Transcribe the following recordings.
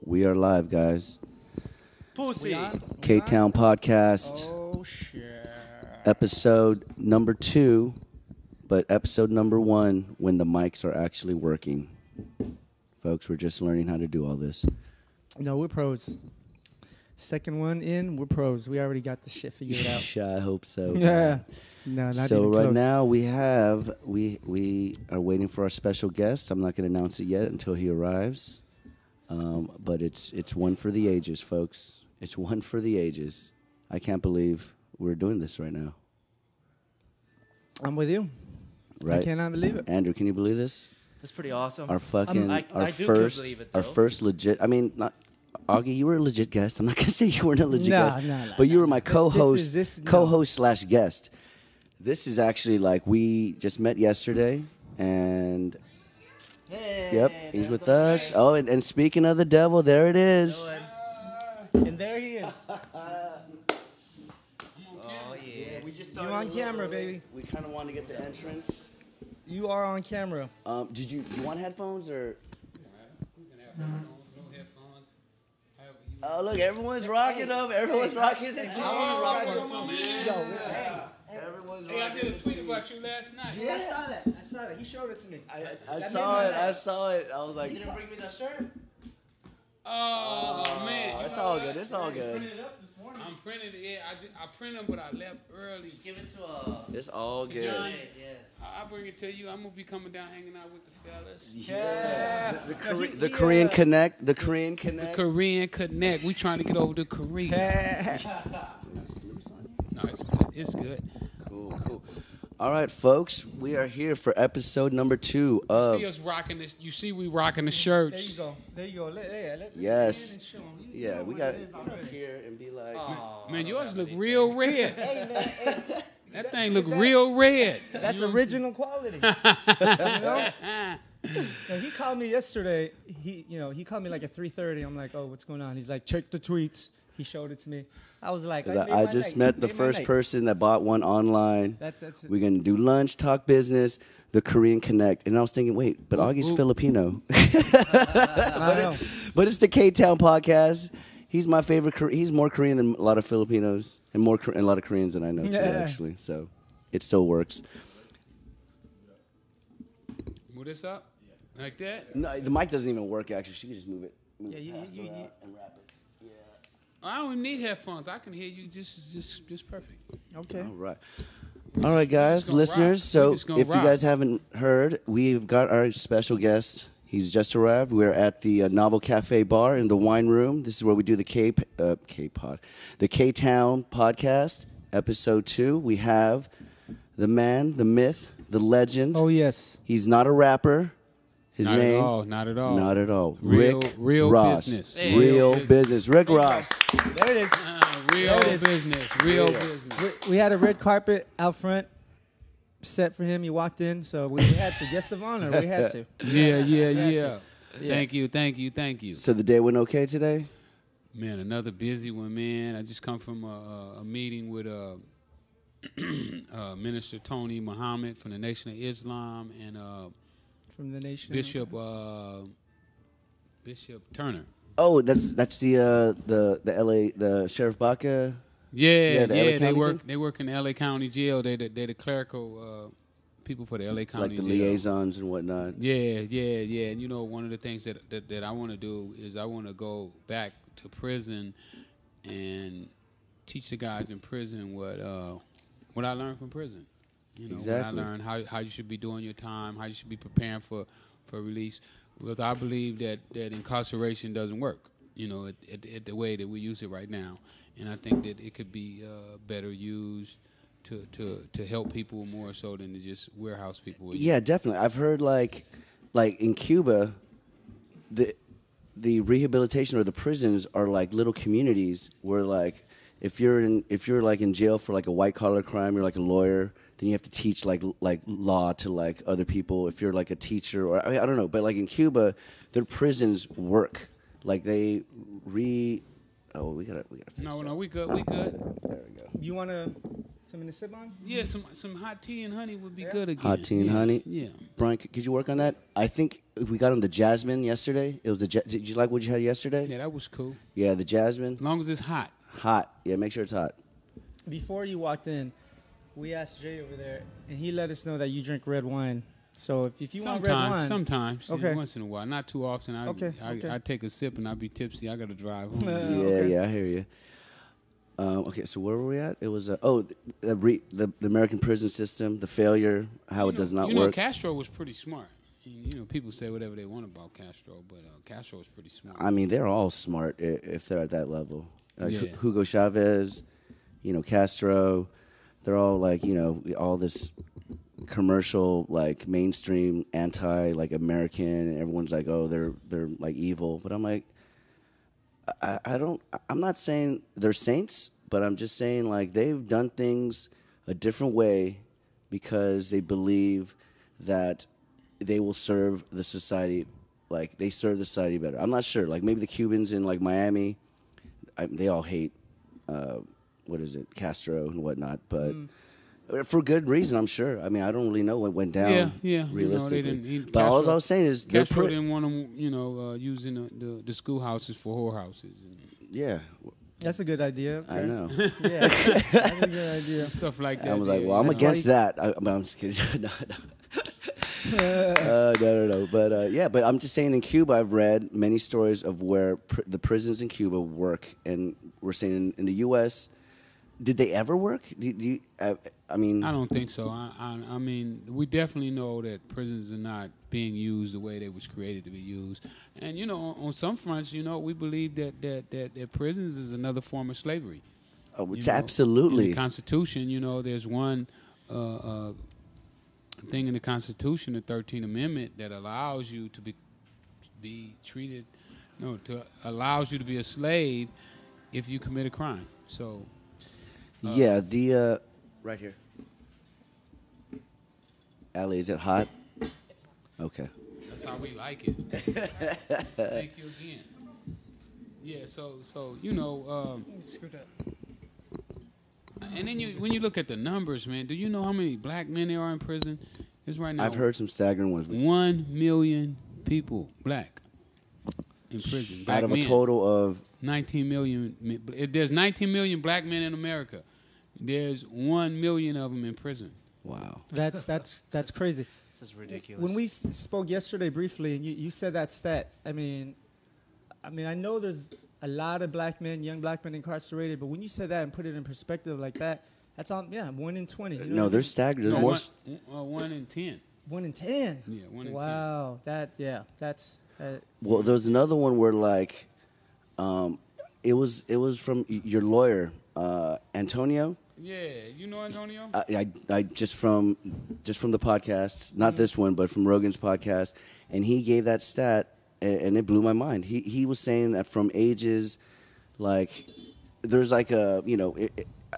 We are live, guys. Pussy. Ktown podcast. Oh, shit. Episode number 2, but episode number 1 when the mics are actually working. Folks, we're just learning how to do all this. No, we're pros. Second one in, we're pros. We already got the shit figured out. I hope so. Yeah. No, not so even right close. now we are waiting for our special guest. I'm not going to announce it yet until he arrives. But it's one for the ages, folks. It's one for the ages. I can't believe we're doing this right now. I'm with you. Right? I cannot believe it. Andrew, can you believe this? That's pretty awesome. Our fucking I our do first believe it, though. our first legit. I mean, not Augie, you were a legit guest. I'm not gonna say you weren't a legit guest, but you were my co-host, co-host / guest. This is actually like we just met yesterday, and yep, he's with us. Oh, and speaking of the devil, there it is. And there he is. Oh, yeah. We just You on camera, baby. We kind of wanted to get the entrance. You are on camera. Did you want headphones or? Oh, look, everyone's rocking up. Everyone's rocking the team. Everyone's Hey, I did a tweet about you last night. Yeah. I saw that. He showed it to me. I saw it. I was like, You didn't bring me that shirt? Oh, man. it's all good. It's all good. I'm printing it. Yeah, I printed them, but I left early. Just give it to It's all good. Johnny. Yeah. I'll bring it to you. I'm going to be coming down hanging out with the fellas. Yeah. The Korean Connect. The Korean The Connect. Korean Connect. We trying to get over to Korea. No, it's good. It's good. Cool. All right, folks, we are here for episode number 2 of. See us rocking this. You see we rocking the There you shirts. go. There you go. Let's Yes. stand and show him. You Yeah, know we what got it is to already. up here and be like. Man, yours look real red. Hey, man. Hey, That thing look real red. that's You know original quality. You know? what No, he called me yesterday. He called me like at 3:30. I'm like, oh, what's going on? He's like, check the tweets. He showed it to me. I was like, I just met the first person that bought one online. That's it. We're going to do lunch, talk business, the Korean Connect. And I was thinking, wait, but Augie's Filipino. I know. But it's the Ktown podcast. He's my favorite. He's more Korean than a lot of Filipinos and a lot of Koreans than I know, too, Yeah. actually. So it still works. Move this up? Like that? No, the mic doesn't even work, actually. She can just move it. Yeah, you- and wrap it. Yeah. I don't even need headphones. I can hear you just perfect. Okay. All right, guys, just gonna listeners. rock. So We just gonna if you rock. guys haven't heard, we've got our special guest. He's just arrived. We're at the Novel Cafe Bar in the wine room. This is where we do the the Ktown podcast, episode 2. We have the man, the myth, the legend. Oh yes. He's not a rapper. His Not name, at all. Not at all. not at all. Real- Rick real Ross. business. Hey. Real Real business. Rick Ross. There it is. Real There it is. business. Real business. We had a red carpet out front set for him. He walked in, so we had to. Guest of honor. We had to. Yeah. Yeah. Thank you. So the day went okay today? Man, another busy one, man. I just come from a meeting with Minister Tony Muhammad from the Nation of Islam and From the nation. Bishop Turner. Oh, that's the LA, the Sheriff Baca. Yeah, the LA they County work. thing? They work in the LA County Jail. They the clerical people for the LA County Like the Jail. liaisons and whatnot. Yeah. And you know, one of the things that I want to do is I want to go back to prison and teach the guys in prison what I learned from prison. You know, Exactly. what I learned how you should be doing your time, how you should be preparing for release. Because I believe that incarceration doesn't work. You know, at the way that we use it right now, and I think that it could be better used to help people more so than to just warehouse people. Yeah, definitely. I've heard like in Cuba, the rehabilitation or the prisons are like little communities where like if you're like in jail for like a white collar crime, you're like a lawyer, then you have to teach like law to like other people. If you're like a teacher or I don't know, but like in Cuba, their prisons work. Like they we gotta fix No, that. we good. There we go. You want to Something to sip on? Yeah, some hot tea and honey would be good again. Hot tea and honey. Yeah. Brian, could you work on that? I think if we got him the jasmine yesterday, it was did you like what you had yesterday? Yeah, that was cool. Yeah, the jasmine. As long as it's hot. Hot. Yeah, make sure it's hot. Before you walked in, we asked Jay over there, and he let us know that you drink red wine. So if you want red wine. Sometimes. Okay. Once in a while. Not too often. I take a sip and I'll be tipsy. I got to drive home. Yeah, I hear you. Okay, so where were we at? It was the American prison system, the failure, how it does not work. Castro was pretty smart. People say whatever they want about Castro, but Castro was pretty smart. I mean, they're all smart if they're at that level. Yeah. Hugo Chavez, Castro, they're all like, all this commercial, like mainstream anti, like American, and everyone's like, oh, they're like evil. But I'm like, I'm not saying they're saints, but I'm just saying like they've done things a different way because they believe that they will serve the society, like they serve the society better. I'm not sure. Like maybe the Cubans in like Miami, they all hate, Castro and whatnot, but for good reason, I'm sure. I mean, I don't really know what went down. Yeah. Realistically, But Castro, all I was saying is Castro didn't want them, using the schoolhouses for whorehouses. Yeah. That's a good idea. Okay. I know. Yeah, that's a good idea. Stuff like that. I was like, well, I'm against that. I'm just kidding. No. But I'm just saying in Cuba, I've read many stories of where the prisons in Cuba work. And we're saying in the U.S., did they ever work? I mean, I don't think so. I mean, we definitely know that prisons are not being used the way they was created to be used. And on some fronts, we believe that prisons is another form of slavery. Oh, it's absolutely. In the Constitution, there's one thing in the Constitution, the 13th Amendment, that allows you to be treated, allows you to be a slave if you commit a crime. So. Right here. Allie, is it hot? Okay. That's how we like it. Thank you again. Yeah, so Scoot up. And then when you look at the numbers, man, do you know how many black men there are in prison? It's right now. I've heard some staggering ones. 1 million people, black, in prison. Black out of men. A total of 19 million. There's 19 million black men in America. There's 1 million of them in prison. Wow. That's crazy. This is ridiculous. When we spoke yesterday briefly, and you said that stat, I mean, I know there's a lot of black men, young black men incarcerated, but when you said that and put it in perspective like that, that's 1 in 20. No, they're staggered. No, 1 in 10. 1 in 10. Yeah, 1 in 10. Wow, that's. Well, there was another one where like, it was from your lawyer, Antonio. Yeah, you know Antonio? I just from the podcast, not this one, but from Rogan's podcast, and he gave that stat, and it blew my mind. He was saying that from ages, like, there's like what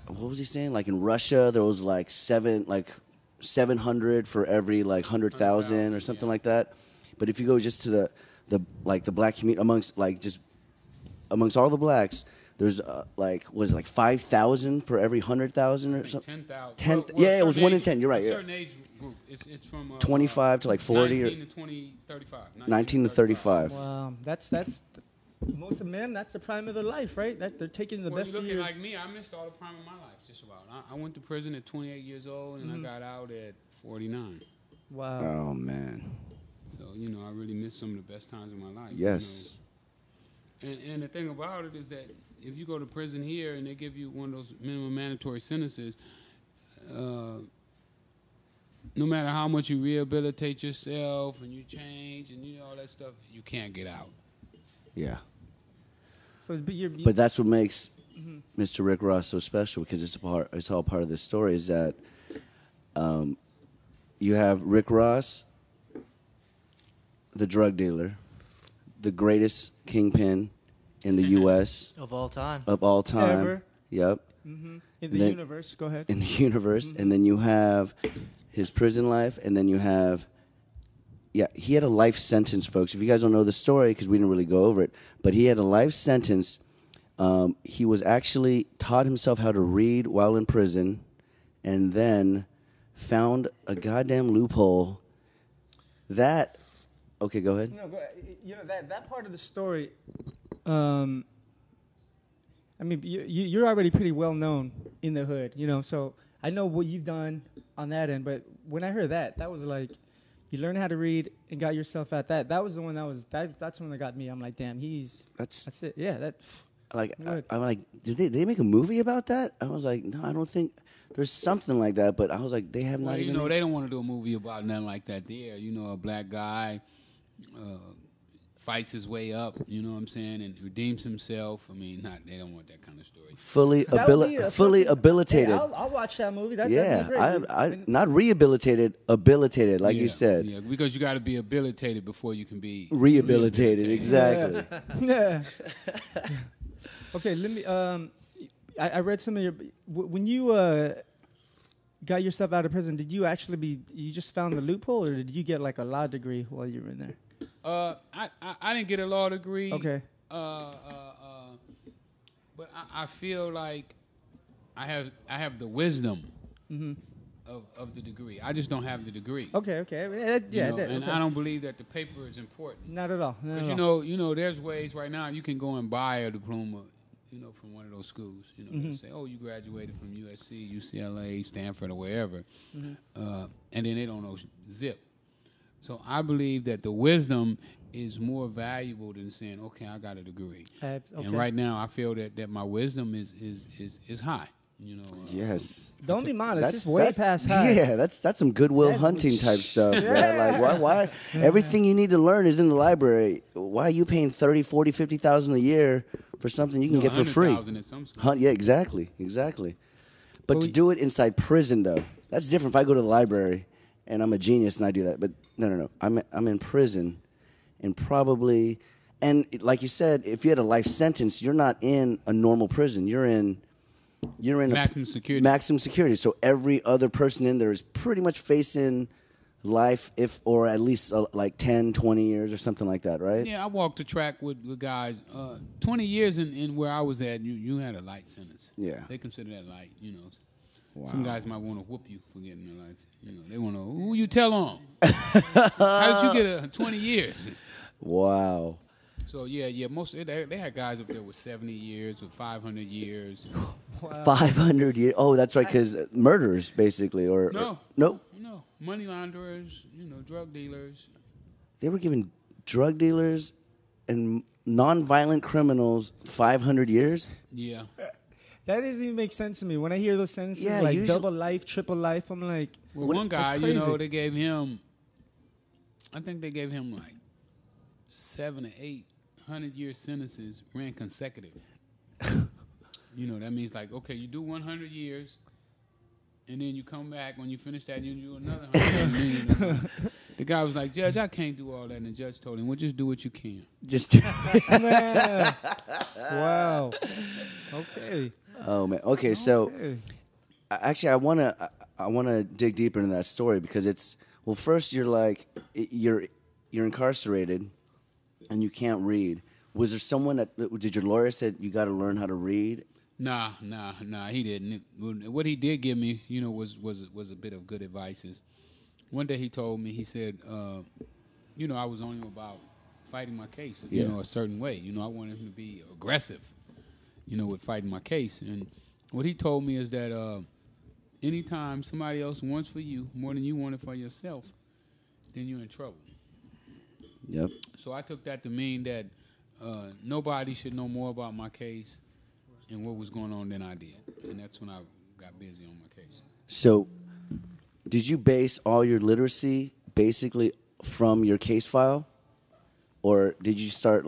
was he saying? Like in Russia, there was like 700 for every like 100,000 or something like that. But if you go just to the black community amongst all the blacks, there's like 5,000 for every 100,000 or something. 10,000. It was 1 in 10. You're right. A certain age group. It's from 25 to like 40 19 to 35. 19 to 35. Wow, that's most of them. That's the prime of their life, right? That they're taking the best you look years. Like me, I missed all the prime of my life. Just about. I went to prison at 28 years old, and I got out at 49. Wow. Oh man. So I really missed some of the best times of my life. Yes. And the thing about it is that if you go to prison here and they give you one of those minimum mandatory sentences, no matter how much you rehabilitate yourself and you change and all that stuff, you can't get out. Yeah. So, but that's what makes Mr. Rick Ross so special, because it's all part of this story. Is that you have Rick Ross, the drug dealer, the greatest kingpin in the U.S. of all time. Ever. Yep. Mm-hmm. In the universe. Go ahead. In the universe. And then you have his prison life, and then you have... Yeah, he had a life sentence, folks. If you guys don't know the story, because we didn't really go over it, but he had a life sentence. He was actually taught himself how to read while in prison, and then found a goddamn loophole. Okay, go ahead. No, you know that part of the story. I mean, you're already pretty well known in the hood, you know. So I know what you've done on that end. But when I heard that was like, you learned how to read and got yourself at that. That was the one that's the one that got me. I'm like, damn, that's it. Yeah, I'm like, did they make a movie about that? I was like, no, I don't think there's something like that. But I was like, they have not. Well, even they don't want to do a movie about nothing like that. There, a black guy fights his way up. You know what I'm saying, and redeems himself. I mean, they don't want that kind of story. Fully habilitated. Hey, I'll watch that movie. That'd be great. I not rehabilitated, habilitated, like you said. Yeah, because you got to be habilitated before you can be rehabilitated. Exactly. Yeah. Okay, let me. I read some of your when you got yourself out of prison. Did you actually you just found the loophole, or did you get like a law degree while you were in there? I didn't get a law degree. Okay. But I feel like I have the wisdom of the degree. I just don't have the degree. Okay. And I don't believe that the paper is important. Not at all. Because there's ways right now you can go and buy a diploma, from one of those schools. They say, oh, you graduated from USC, UCLA, Stanford, or wherever, and then they don't know zip. So I believe that the wisdom is more valuable than saying, okay, I got a degree. Okay. And right now I feel that my wisdom is high. Yes. Don't be modest. It's way past high. Yeah, that's some Goodwill Hunting type stuff. Yeah. Like why everything you need to learn is in the library. Why are you paying $30,000, $40,000, $50,000 a year for something you can get for free? At some school. Yeah, exactly. But to do it inside prison, though, that's different. If I go to the library and I'm a genius and I do that, but no, I'm in prison, and probably, and like you said, if you had a life sentence, you're not in a normal prison. You're in maximum security. Maximum security. So every other person in there is pretty much facing life, or at least like 10, 20 years or something like that, right? Yeah, I walked the track with guys. 20 years in where I was at, you had a light sentence. Yeah. They consider that light, Wow. Some guys might want to whoop you for getting their life. They want to, who you tell on? How did you get 20 years? Wow. So, yeah, most they had guys up there with 70 years, with 500 years. Wow. 500 years? Oh, that's right, because murders, basically. No. No? No. Money launderers, drug dealers. They were giving drug dealers and non-violent criminals 500 years? Yeah. That doesn't even make sense to me. When I hear those sentences, double life, triple life, I'm like... Well, one guy, they gave him... I think they gave him like 700 to 800-year sentences ran consecutive. That means like, okay, you do 100 years, and then you come back. When you finish that, you do another 100. The guy was like, Judge, I can't do all that. And the judge told him, well, just do what you can. Wow. Okay. Oh man. Okay, so actually, I wanna dig deeper into that story because it's first you're like you're incarcerated and you can't read. Was there someone did your lawyer said you got to learn how to read? Nah, he didn't. What he did give me, was a bit of good advices. One day he told me, he said, I was on him about fighting my case, a certain way. I wanted him to be aggressive, with fighting my case. And what he told me is that anytime somebody else wants for you more than you want it for yourself, then you're in trouble. Yep. So I took that to mean that nobody should know more about my case and what was going on than I did. And that's when I got busy on my case. So did you base all your literacy basically from your case file? Or did you start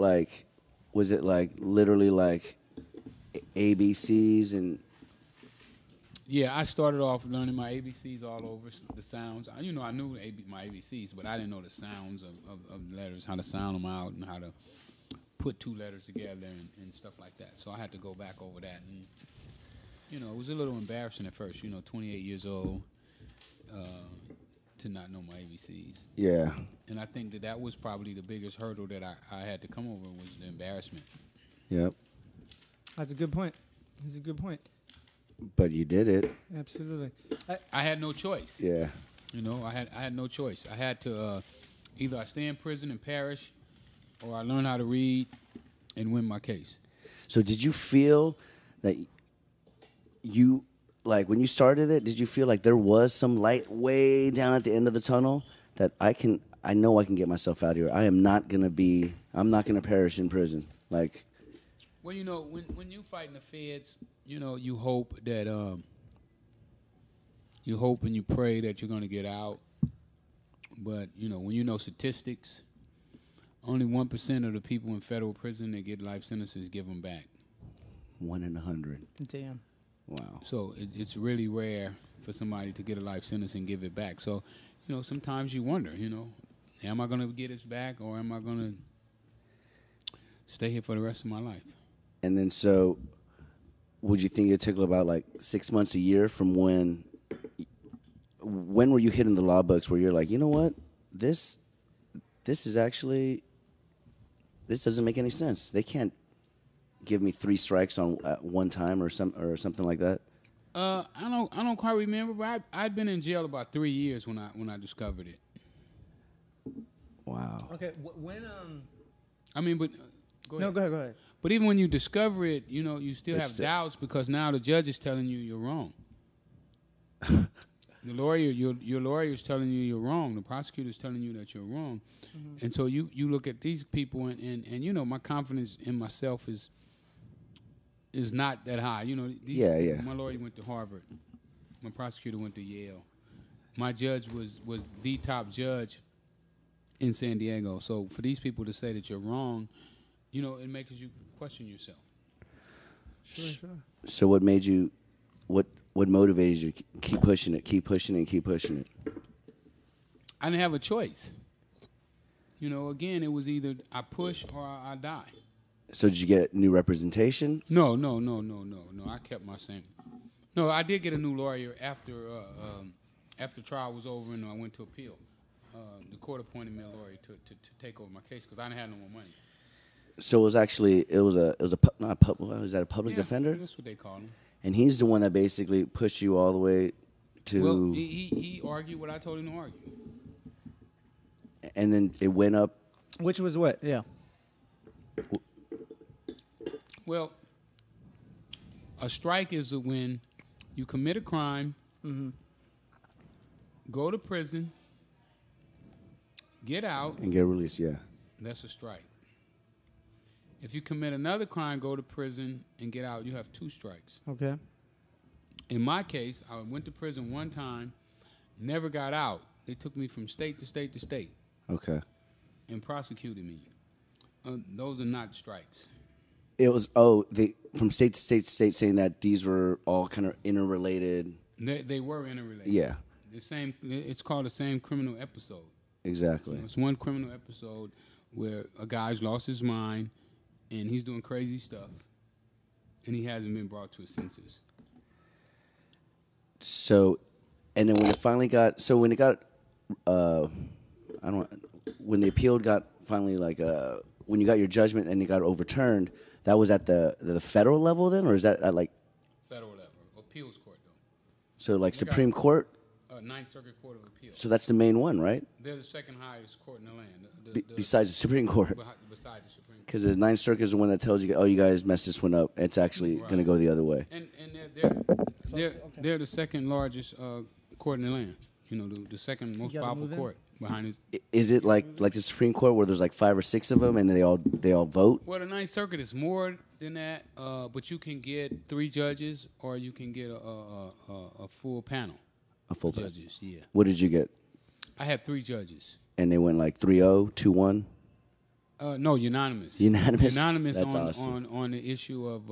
was it literally ABCs and... Yeah, I started off learning my ABCs all over, the sounds. I knew my ABCs, but I didn't know the sounds of letters, how to sound them out and how to put two letters together and stuff like that. So I had to go back over that. And, it was a little embarrassing at first, 28 years old, to not know my ABCs. Yeah. And I think that was probably the biggest hurdle that I had to come over was the embarrassment. Yep. That's a good point. But you did it. Absolutely. I had no choice. Yeah. You know, I had no choice. I had to either I stay in prison and perish, or I learn how to read and win my case. So did you feel that you, like when you started it, did you feel like there was some light way down at the end of the tunnel that I know I can get myself out of here. I'm not going to perish in prison. Like, well, you know, when you fighting the feds, you know, you hope that you hope and you pray that you're going to get out. But, you know, when you know statistics, only 1% of the people in federal prison that get life sentences give them back. 1 in 100. Damn. Wow. So it's really rare for somebody to get a life sentence and give it back. So, you know, sometimes you wonder, you know, am I going to get this back or am I going to stay here for the rest of my life? And then so would you think it took about like 6 months, a year from when were you hitting the law books where you're like, you know what, this is actually, this doesn't make any sense. They can't give me 3 strikes on at one time or something like that. I don't quite remember, but I'd been in jail about 3 years when I discovered it. Wow. Okay, when I mean, but go ahead. No, go ahead. But even when you discover it, you know, you still have doubts because now the judge is telling you you're wrong. The lawyer, your lawyer is telling you you're wrong. The prosecutor is telling you that you're wrong. Mm-hmm. And so you look at these people and you know, my confidence in myself is not that high. You know, these my lawyer went to Harvard. My prosecutor went to Yale. My judge was the top judge in San Diego. So for these people to say that you're wrong, you know, it makes you question yourself. Sure. So what made you, what motivated you to keep pushing it? I didn't have a choice. You know, again, it was either I push or I die. So did you get new representation? No. I kept my same. No, I did get a new lawyer after trial was over and I went to appeal. The court appointed me a lawyer to take over my case because I didn't have no more money. So it was a public defender? That's what they call him. And he's the one that basically pushed you all the way to. Well, he argued what I told him to argue. And then it went up. Which was what? Yeah. Well, a strike is when you commit a crime, go to prison, get out, and get released. Yeah. That's a strike. If you commit another crime, go to prison, and get out, you have 2 strikes. Okay. In my case, I went to prison one time, never got out. They took me from state to state to state. Okay. And prosecuted me. Those are not strikes. It was, from state to state to state, saying that these were all kind of interrelated. They were interrelated. Yeah. The same. It's called the same criminal episode. Exactly. You know, it's one criminal episode where a guy's lost his mind, and he's doing crazy stuff, and he hasn't been brought to his senses. So, and then when it finally got, when the appeal got finally when you got your judgment and it got overturned, that was at the federal level then, or is that at like federal level, appeals court though? So like Supreme Court, Ninth Circuit Court of Appeals. So that's the main one, right? They're the second highest court in the land, besides the Supreme Court. Besides the Supreme Court, because the Ninth Circuit is the one that tells you, oh, you guys messed this one up. It's actually going to go the other way. And they're the second largest court in the land. You know, the second most powerful court behind it. Is it like the Supreme Court where there's like 5 or 6 of them and they all vote? Well, the Ninth Circuit is more than that, but you can get 3 judges or you can get a full panel. A full judges, yeah. What did you get? I had 3 judges. And they went like 3-0, 2-1? No, unanimous. Unanimous? Unanimous. That's on, awesome. on the issue of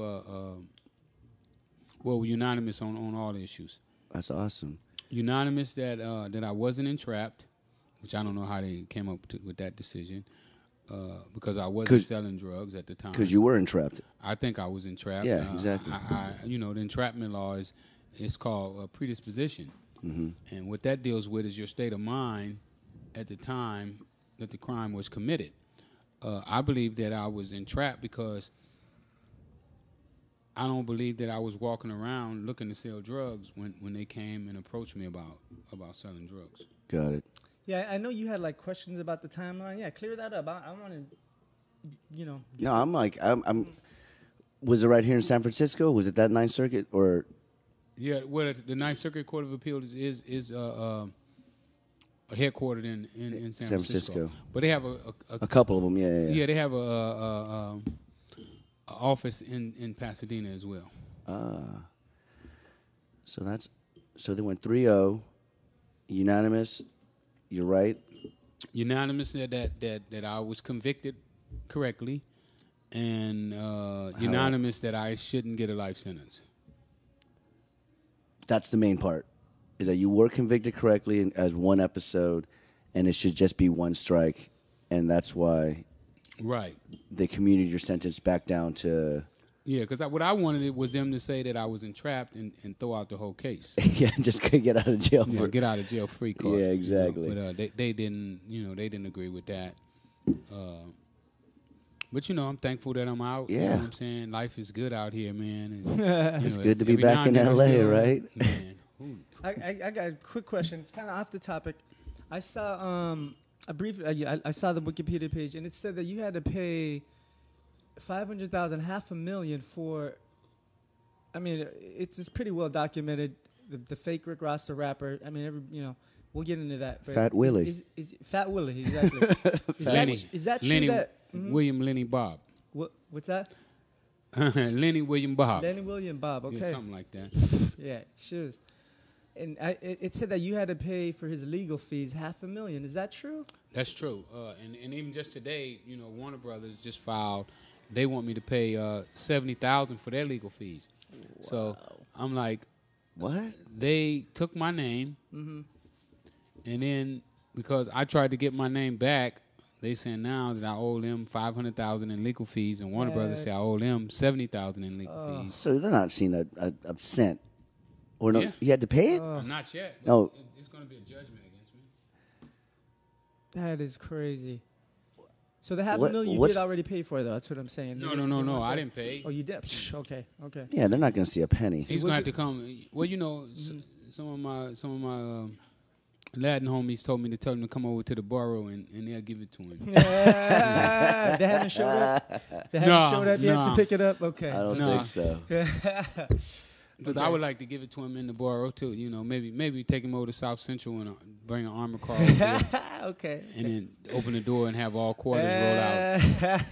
unanimous on all the issues. That's awesome. Unanimous that I wasn't entrapped, which I don't know how they came up with that decision, because I wasn't selling drugs at the time. Because you were entrapped. I think I was entrapped. Yeah, exactly. The entrapment law is called predisposition. Mm-hmm. And what that deals with is your state of mind at the time that the crime was committed. I believe that I was entrapped because I don't believe that I was walking around looking to sell drugs when they came and approached me about selling drugs. Got it. Yeah, I know you had like questions about the timeline. Yeah, clear that up. I want to, No, I'm. Was it right here in San Francisco? Was it that Ninth Circuit or? Yeah, well, the Ninth Circuit Court of Appeals is headquartered in San Francisco. But they have a couple of them. Yeah. Yeah, they have a office in Pasadena as well. So they went 3-0, unanimous. You're right. Unanimous that I was convicted correctly, and unanimous that I shouldn't get a life sentence. That's the main part, is that you were convicted correctly as one episode, and it should just be one strike, and that's why they commuted your sentence back down to... Yeah, because what I wanted was them to say that I was entrapped and throw out the whole case. Yeah, just get out of jail. Get out of jail free card. Yeah, exactly. But they didn't, they didn't agree with that. But I'm thankful that I'm out. Yeah, you know what I'm saying, life is good out here, man. And, it's good to be back in LA, right? Man, I got a quick question. It's kind of off the topic. I saw I saw the Wikipedia page, and it said that you had to pay $500,000, $500,000 for. I mean, it's pretty well documented. The fake Rick Ross, the rapper. I mean, we'll get into that. But Fat Willie. Is Fat Willie, exactly. Is that true? Lenny, that William Lenny Bob. What's that? Lenny William Bob. Lenny William Bob. Okay. Yeah, something like that. Yeah, sure. And it said that you had to pay for his legal fees $500,000. Is that true? That's true. And even just today, Warner Brothers just filed. They want me to pay $70,000 for their legal fees. Wow. So I'm like, what? They took my name, and then because I tried to get my name back, they said now that I owe them $500,000 in legal fees, and Warner Brothers said I owe them $70,000 in legal fees. So they're not seeing a cent, or no? Yeah. You had to pay it? Not yet. No, it's going to be a judgment against me. That is crazy. So the $500,000 you did already pay for, though. That's what I'm saying. No. I didn't pay. Oh, you did? Okay. Yeah, they're not going to see a penny. He's going to have to come. Well, some of my Latin homies told me to tell him to come over to the borough and they'll give it to him. Yeah. They haven't showed up? They haven't showed up yet to pick it up? Okay. I don't think so. Because I would like to give it to him in the borough too. Maybe take him over to South Central and bring an armored car over there. Okay. And then open the door and have all quarters roll out.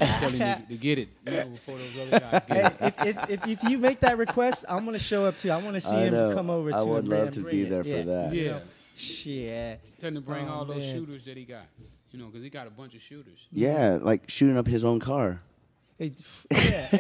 And tell him to get it before those other guys get it. If you make that request, I'm going to show up too. I want to see him come over to I would love to be there for that. Yeah. Shit. Tell him to bring all those shooters that he got. Because he got a bunch of shooters. Yeah, like shooting up his own car. Hey,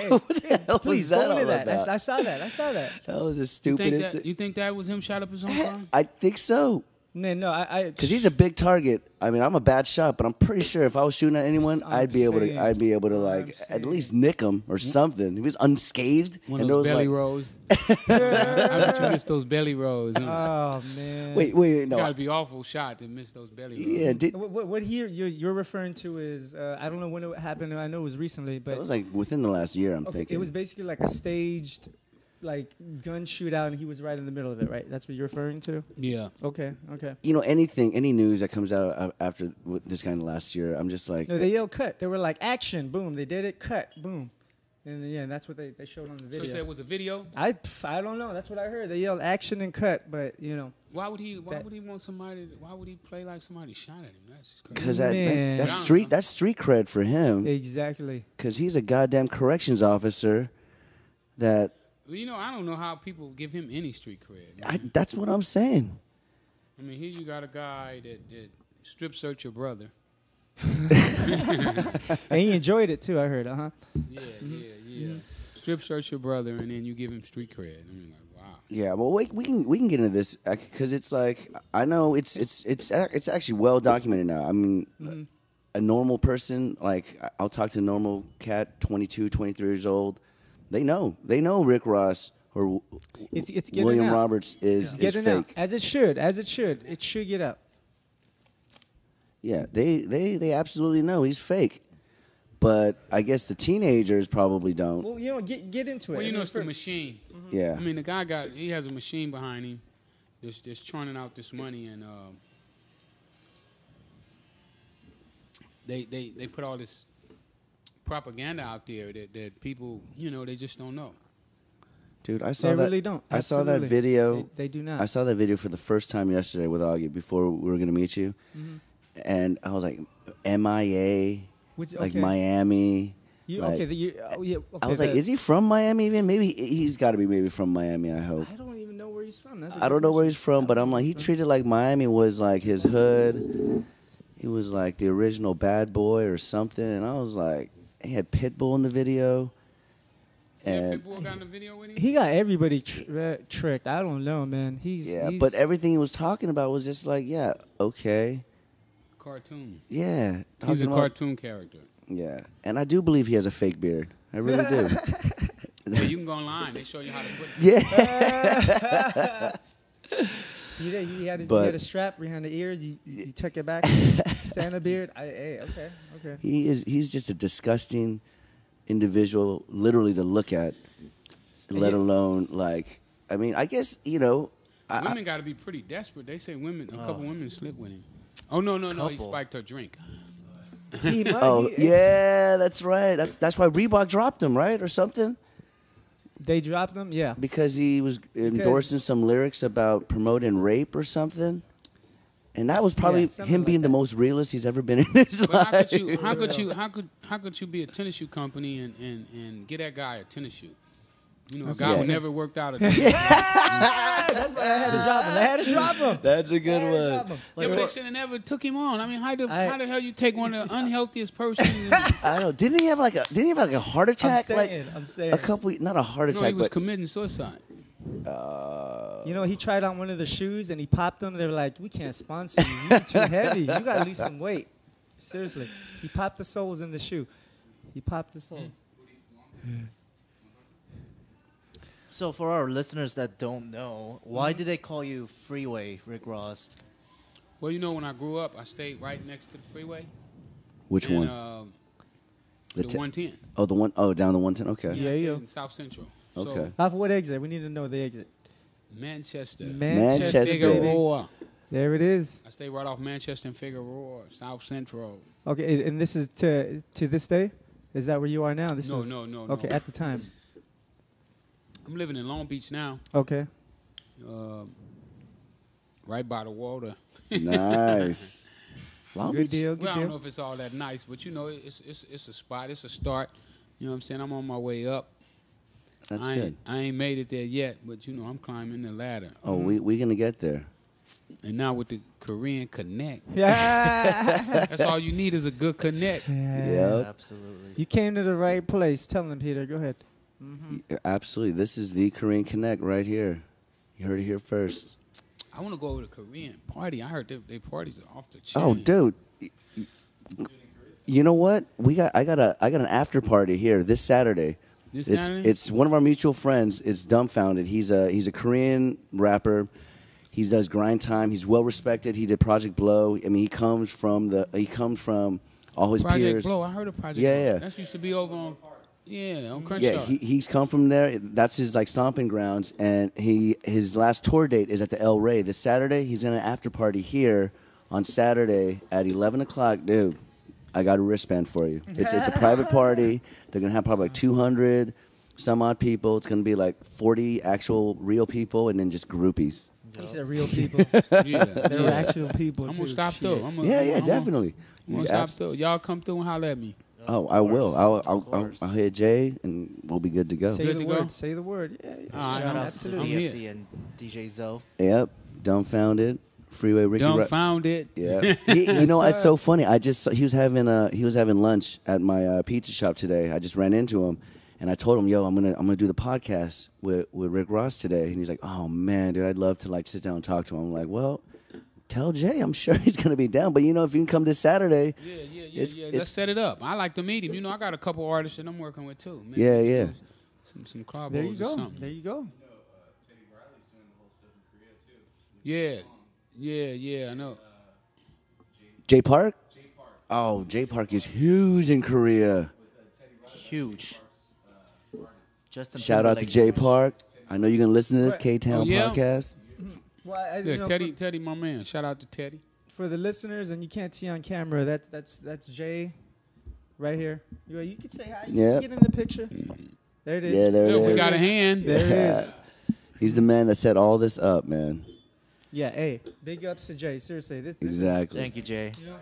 what the hell please was that go into all that. about? I saw that. That was the stupidest. You think that was him shot up his own car? I think so. Man, no, because he's a big target. I mean, I'm a bad shot, but I'm pretty sure if I was shooting at anyone, I'd be able to like at least nick him or something. He was unscathed. One of those belly rolls. I bet you missed those belly rolls. Oh man! Wait, no. You gotta be awful shot to miss those belly rolls. Yeah. What you're referring to is I don't know when it happened. I know it was recently, but it was like within the last year. I'm thinking it was basically like a staged. Like gun shootout, and he was right in the middle of it, right? That's what you're referring to? Yeah. Okay. Any news that comes out after this kind of last year, I'm just like... No, they yelled cut. They were like, action, boom. They did it, cut, boom. And then, that's what they showed on the video. So you said it was a video? I don't know. That's what I heard. They yelled action and cut, but, Why would he want somebody... Why would he play like somebody shot at him? That's just crazy. Because that's street cred for him. Exactly. Because he's a goddamn corrections officer that... Well, I don't know how people give him any street cred. That's what I'm saying. I mean, here you got a guy that strip searched your brother. And he enjoyed it too, I heard, Yeah. Strip search your brother, and then you give him street cred. I mean, like, wow. Yeah, well, we can get into this because it's like I know it's actually well documented now. I mean, a normal person, like I'll talk to a normal cat, 22, 23 years old. They know Rick Ross or it's William out. Roberts is fake. Out. As it should. It should get up. Yeah, they absolutely know he's fake. But I guess the teenagers probably don't. Well, get into it. Well, it's the machine. Yeah. I mean, the guy he has a machine behind him, just churning out this money, and they put all this propaganda out there that people, they just don't know. Dude, I saw they that. Really don't. I saw that video. They do not. I saw that video for the first time yesterday with Augie before we were going to meet you. Mm-hmm. And I was like, MIA, like Miami. Okay. I was like, is he from Miami even? Maybe he's got to be from Miami, I hope. I don't even know where he's from. I don't know where he's from, but I'm like, he treated like Miami was like his hood. He was like the original bad boy or something. And I was like, he had Pitbull in the video. And Pitbull got in the video with him? He got everybody tricked. I don't know, man. He's but everything he was talking about was just like, yeah, okay. Cartoon. Yeah. He's a cartoon character. Yeah. And I do believe he has a fake beard. I really do. Well, you can go online. They show you how to put it. Yeah. He had a strap behind the ears. You tuck it back. Santa beard. Okay. He's just a disgusting individual, literally to look at, let alone like. I mean, I guess women got to be pretty desperate. They say a couple women slept with him. Oh no! He spiked her drink. Yeah, that's right. That's why Reebok dropped him, right, or something. They dropped him, yeah, because he was endorsing some lyrics about promoting rape or something. And that was probably him being the most realist he's ever been in his life. How could you be a tennis shoe company and get that guy a tennis shoe? A guy who never worked out a tennis shoe. That's why I had to drop him. That's a good one. But they should have never took him on. I mean, how the hell you take one of the unhealthiest persons? I don't know. Didn't he have like a heart attack? I'm saying. A couple, not a heart attack. No, he was committing suicide. He tried on one of the shoes and he popped them. They were like, "We can't sponsor you. You're too heavy. You got to lose some weight." Seriously, he popped the soles in the shoe. He popped the soles. So for our listeners that don't know, why did they call you Freeway, Rick Ross? Well, when I grew up, I stayed right next to the freeway. Which one? The 110. Oh, the one. Oh, down the 110. Okay. Yeah. In South Central. Okay. So, off what exit? We need to know the exit. Manchester. Figueroa. There it is. I stay right off Manchester and Figueroa, South Central. Okay, and this is to this day? Is that where you are now? No. Okay, at the time. I'm living in Long Beach now. Okay. Right by the water. Nice. Long Beach. Deal. Well, I don't know if it's all that nice, but it's a spot. It's a start. You know what I'm saying? I'm on my way up. That's good. I ain't made it there yet, but I'm climbing the ladder. Oh, we gonna get there. And now with the Korean Connect. Yeah. That's all you need is a good connect. Yeah. Absolutely. You came to the right place. Tell them, Peter. Go ahead. Mm-hmm. Absolutely. This is the Korean Connect right here. You heard it here first. I want to go to the Korean party. I heard their parties are off the chain. Oh, dude. You know what? I got an after party here this Saturday. It's one of our mutual friends. It's Dumbfounded. He's a Korean rapper. He does grind time. He's well respected. He did Project Blow. I mean, he comes from all his Project peers. Blow. I heard of Project Blow. Yeah. That used to be over on Crenshaw. Yeah, he's come from there. That's his stomping grounds. And his last tour date is at the El Rey this Saturday. He's in an after party here on Saturday at 11 o'clock, dude. I got a wristband for you. It's a private party. They're going to have probably like 200 some odd people. It's going to be like 40 actual real people and then just groupies. He said real people. They're actual people. I'm going to stop through. Definitely. I'm going to stop through. Y'all come through and holler at me. Oh, I will. I'll hit Jay and we'll be good to go. Say the word. Yeah. Shout out to Absolutely. DFD and DJ Zoe. Yep. Dumbfounded. Freeway Ricky. Dumbfounded. Yeah. It's so funny. He was having lunch at my pizza shop today. I just ran into him and I told him, "Yo, I'm gonna do the podcast with Rick Ross today." And he's like, "Oh man, dude, I'd love to sit down and talk to him." I'm like, "Well, tell Jay. I'm sure he's gonna be down. But if you can come this Saturday, yeah. Let's set it up. I like to meet him. I got a couple artists that I'm working with too. Man. Yeah. Some crowd There you or go. something. There you go. Teddy Riley's doing the whole stuff in Korea too. Yeah, I know. Jay Park. Jay Park. Oh, J Park is huge in Korea. Huge. Justin Shout out to Timberlake. J Park. I know you're gonna listen to this Ktown Oh, yeah? podcast. Well, Yeah, Teddy, my man. Shout out to Teddy. For the listeners, and you can't see on camera, that's Jay, right here. You can say hi. You Yeah. can get in the picture. There it is. Yeah, there Yeah, it we is. got a hand. There it is. He's the man that set all this up, man. Yeah, hey, big ups to Jay. Seriously, this Exactly. Thank you, Jay. is, you know,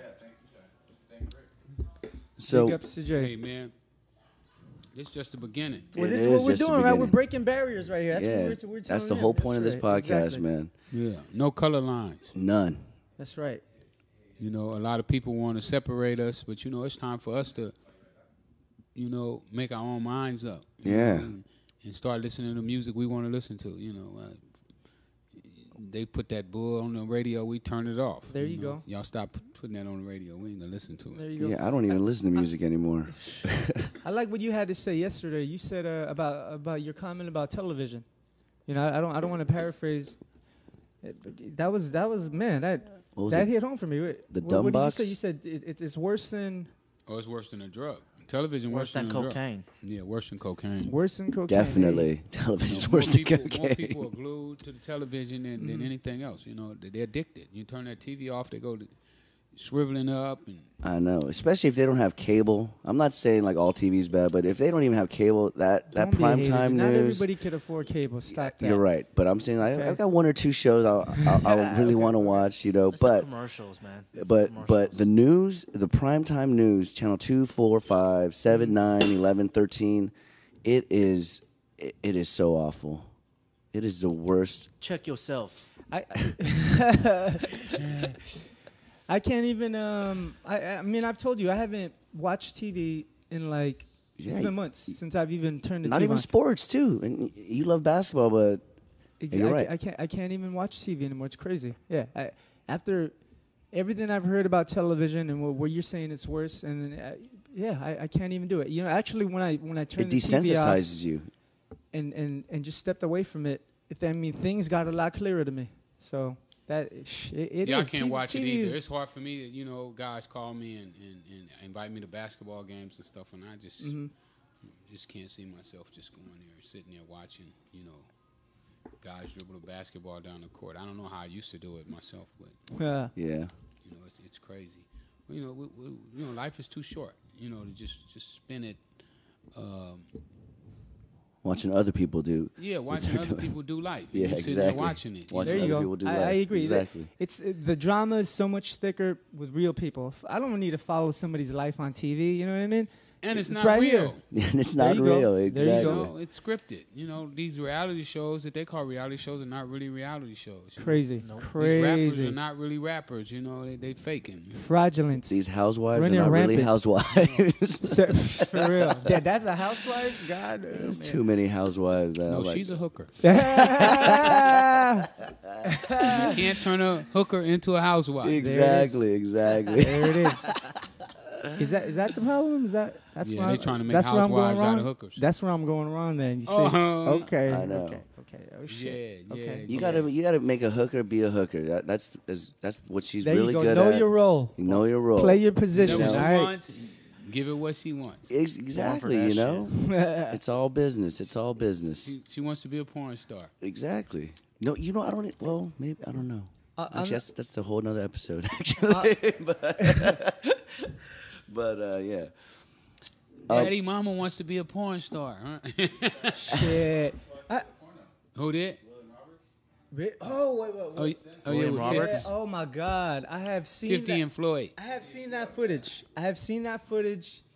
So big ups to Jay. Hey, man. This is just the beginning. Well, It this is is what we're just the doing, right? We're beginning. breaking barriers right here. That's yeah, what we're telling that's the you. whole point of this That's right. podcast, Exactly. man. Yeah. No color lines. None. That's right. You know, a lot of people want to separate us, but, you know, it's time for us to, you know, make our own minds up. you Yeah. know, and start listening to music we want to listen to, you know. They put that bull on the radio, we turn it off. There you know. go. Y'all stop putting that on the radio. We ain't going to listen to it. There you go. Yeah, I don't even listen to music anymore. I like what you had to say yesterday. You said about your comment about television. You know, I don't want to paraphrase. That was man. What was That it? hit home for me. The what dumb did box? you say? You said it's worse than Oh, it's worse than a drug. Television Worse than a drug. cocaine. Yeah, worse than cocaine. worse than cocaine. Definitely. Television's More worse than people, more cocaine. people are glued to the television than anything else. You know, they're addicted. You turn that TV off, they go to shriveling up. And I know, especially if they don't have cable. I'm not saying like all TV's bad, but if they don't even have cable, that Don't be a prime hater. time Not news. everybody can afford cable. Stop that. You're right, but I'm saying Okay. I've got one or two shows I really want to watch, you know. It's the But commercials, man. It's the but commercials. the news, the primetime news, channel 2, 4, 5, 7, 9, 11, 13, it is so awful. It is the worst. Check yourself. I can't even. I mean, I've told you I haven't watched TV in like Yeah, it's been months since I've even turned the Not TV even on. sports too. And you love basketball, but you're right. I can't even watch TV anymore. It's crazy. Yeah. After everything I've heard about television and what you're saying, it's worse. And then, I can't even do it. You know, actually, when I turn it the TV off desensitizes you. and just stepped away from it, things got a lot clearer to me. So that it yeah, is. I can't watch it TV either. is- It's hard for me to, you know, guys call me and invite me to basketball games and stuff, and I just just can't see myself just going there, sitting there watching, you know, guys dribble a basketball down the court. I don't know how I used to do it myself, but Yeah. Yeah. you know, it's crazy. Well, you know, you know, life is too short, you know, to just spend it. Watching other people do. Yeah, watching other people do life. Yeah, you sitting there exactly. watching it. Watching There you other go. people do I life. agree. Exactly. It's the drama is so much thicker with real people. I don't need to follow somebody's life on TV. You know what I mean? And it's not right real. here. And it's There not you go. real. There you Exactly. go. You know, it's scripted. You know, these reality shows that they call reality shows are not really reality shows. you know. Crazy, Nope. These rappers crazy, are not really rappers. You know, they faking. fraudulent. These housewives Running are not really rampant. housewives. For real. That's a housewife. God. There's too many housewives. No, I'm like, she's a hooker. man. You can't turn a hooker into a housewife. Exactly. Exactly. There it is. Is that the problem? That's Yeah, where they I'm- trying to make that's where I'm going housewives out wrong? of hookers. That's where I'm going wrong. Then you see. Oh, Okay. I know. Okay. Oh shit. Yeah, yeah. Okay. You gotta make a hooker be a hooker. That's what she's There really you go. good Know at. your role. You know your role. Play your Get position. what All she right. wants. Give it what she wants. Exactly. that You know, it's all business. It's all business. She wants to be a porn star. Exactly. No, you know, I don't. Well, maybe I don't know. Actually, that's a whole nother episode. Actually, but yeah. Daddy, mama wants to be a porn star, huh? Shit. Who did? Oh wait. Oh, yeah, William with Roberts? 50, Oh my God! I have seen 50 that. and Floyd. I have seen that footage.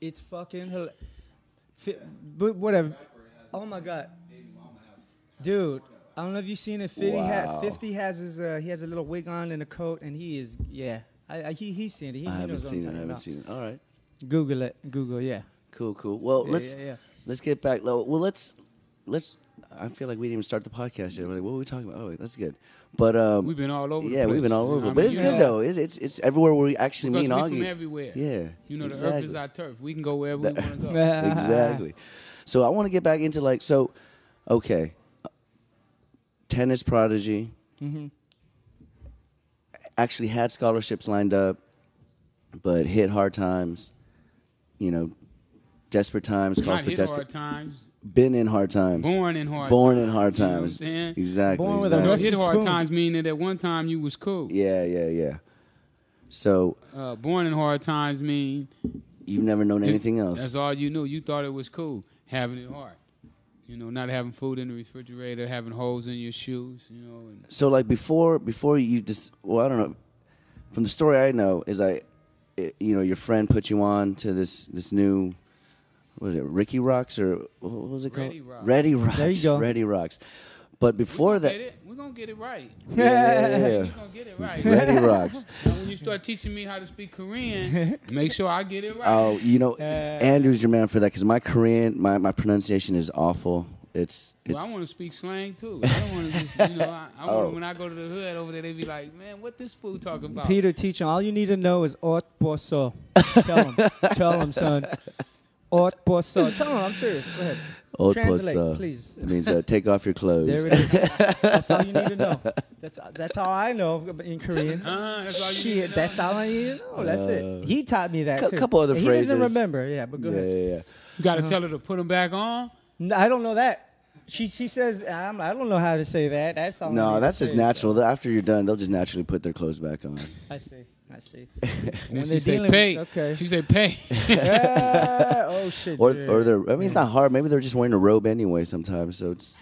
It's fucking but whatever. Oh my God, dude! I don't know if you've seen it. 50, Wow. 50 has his he has a little wig on and a coat, and he is he's seen it. He I haven't knows what I'm seen it. I talking haven't about. seen it. All right. Google it. Google, yeah. Cool. Well, Yeah, let's yeah. let's get back. Well, let's. I feel like we didn't even start the podcast yet. We're like, what were we talking about? Oh, wait, that's good. But We've been all over the yeah, place. we've been all you know over. what I But mean? it's You good know, though. It's everywhere where we actually Because meet we Augie. from everywhere. Yeah. You know, the exactly. earth is our turf. We can go wherever we want to go. Exactly. So I want to get back into okay, tennis prodigy. Mm-hmm. Actually had scholarships lined up. but hit hard times, you know, desperate times. Not hit hard times. Been in hard times. Born in hard times. You know what I'm saying? Exactly. Born with exactly. a Hit hard times meaning that at one time you was cool. Yeah. So. Born in hard times mean. You've never known anything else. That's all you knew. You thought it was cool, having it hard. You know, not having food in the refrigerator, having holes in your shoes, you know. So, like, before you just, well, I don't know. From the story I know is your friend put you on to this new, what was it, Ricky Rocks or what was it called? Ready Rocks. There you go. Ready Rocks. But before that. We're going to get it right. Yeah. We're going to get it right. Ready Rocks. Now, when you start teaching me how to speak Korean, make sure I get it right. Oh, Andrew's your man for that because my Korean, my pronunciation is awful. It's Well, I want to speak slang too. I don't want to just, I want when I go to the hood over there, they be like, man, what this fool talking about? Peter, teach him. All you need to know is ot boso. Tell him, son. Ot boso. Tell him, I'm serious. Go ahead. Translate, please. It means take off your clothes. There it is. That's all you need to know. That's all I know in Korean. That's all you need to know. That's all I need to know. That's it. He taught me that too. A couple other phrases. He doesn't remember. But go ahead. Yeah. You got to tell her to put them back on? No, I don't know that. She says, I don't know how to say that. That's all. No, that's just natural. So. After you're done, they'll just naturally put their clothes back on. I see. When she say pay. Okay. She say pay. Oh shit. Or they're. I mean, it's not hard. Maybe they're just wearing a robe anyway sometimes. So it's.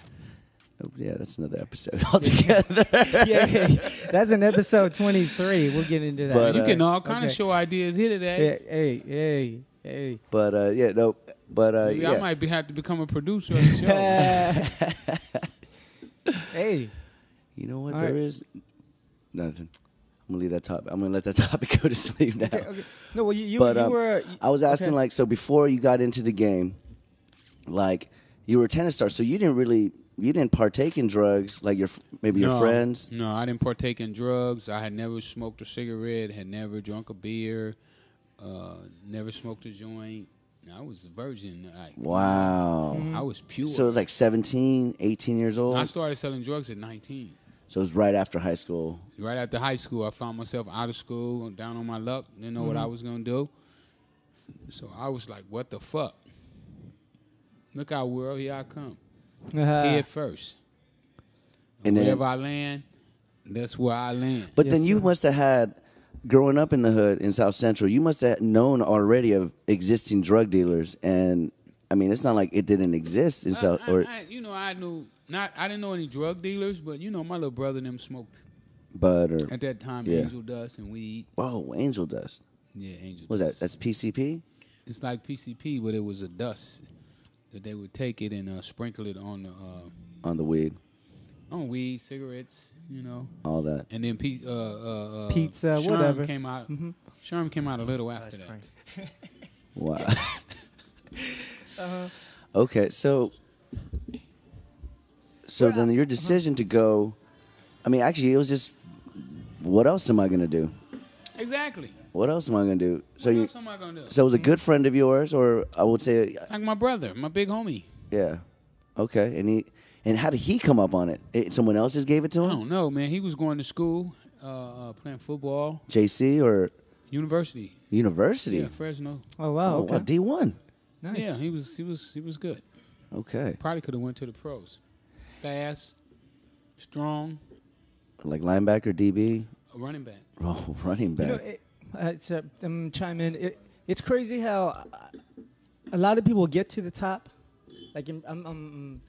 Oh, yeah, that's another episode altogether. yeah, that's an episode 23. We'll get into that. But, you can all kind of show ideas here today. Hey. But I might have to become a producer of the show. Hey. You know what? All there is nothing. I'm gonna leave that topic. I'm gonna let that topic go to sleep now. Okay. No, well, you were. I was asking so before you got into the game, like you were a tennis star, so you didn't partake in drugs like your friends. No, I didn't partake in drugs. I had never smoked a cigarette. Had never drunk a beer. Never smoked a joint. I was a virgin. Wow. I was pure. So it was like 17, 18 years old? I started selling drugs at 19. So it was right after high school? Right after high school. I found myself out of school, down on my luck. Didn't know what I was going to do. So I was like, what the fuck? Look out, world. Here I come. Head first. And wherever I land, that's where I land. But then you must have had... Growing up in the hood in South Central, you must have known already of existing drug dealers, and I mean, it's not like it didn't exist in South. I didn't know any drug dealers, but my little brother and them smoked butter at that time, angel dust and weed. Whoa, angel dust. Yeah, angel. What was that? That's PCP. It's like PCP, but it was a dust that they would take it and sprinkle it on the weed. On weed, cigarettes, all that, and then pizza, Sherm whatever came out. Mm-hmm. Sherm came out a little after that. Wow. Okay, so then your decision to go. I mean, actually, it was just, what else am I gonna do? Exactly. What else am I gonna do? What else am I gonna do? So it was a good friend of yours, or I would say like my brother, my big homie. Yeah. Okay, and how did he come up on it? Someone else just gave it to him? I don't know, man. He was going to school, playing football. JC or? University. University? Yeah, Fresno. Oh, wow. Okay. D1. Nice. Yeah, he was good. Okay. Probably could have went to the pros. Fast, strong. Like linebacker, DB? A running back. Oh, running back. Chime in. It's crazy how a lot of people get to the top. Like, I'm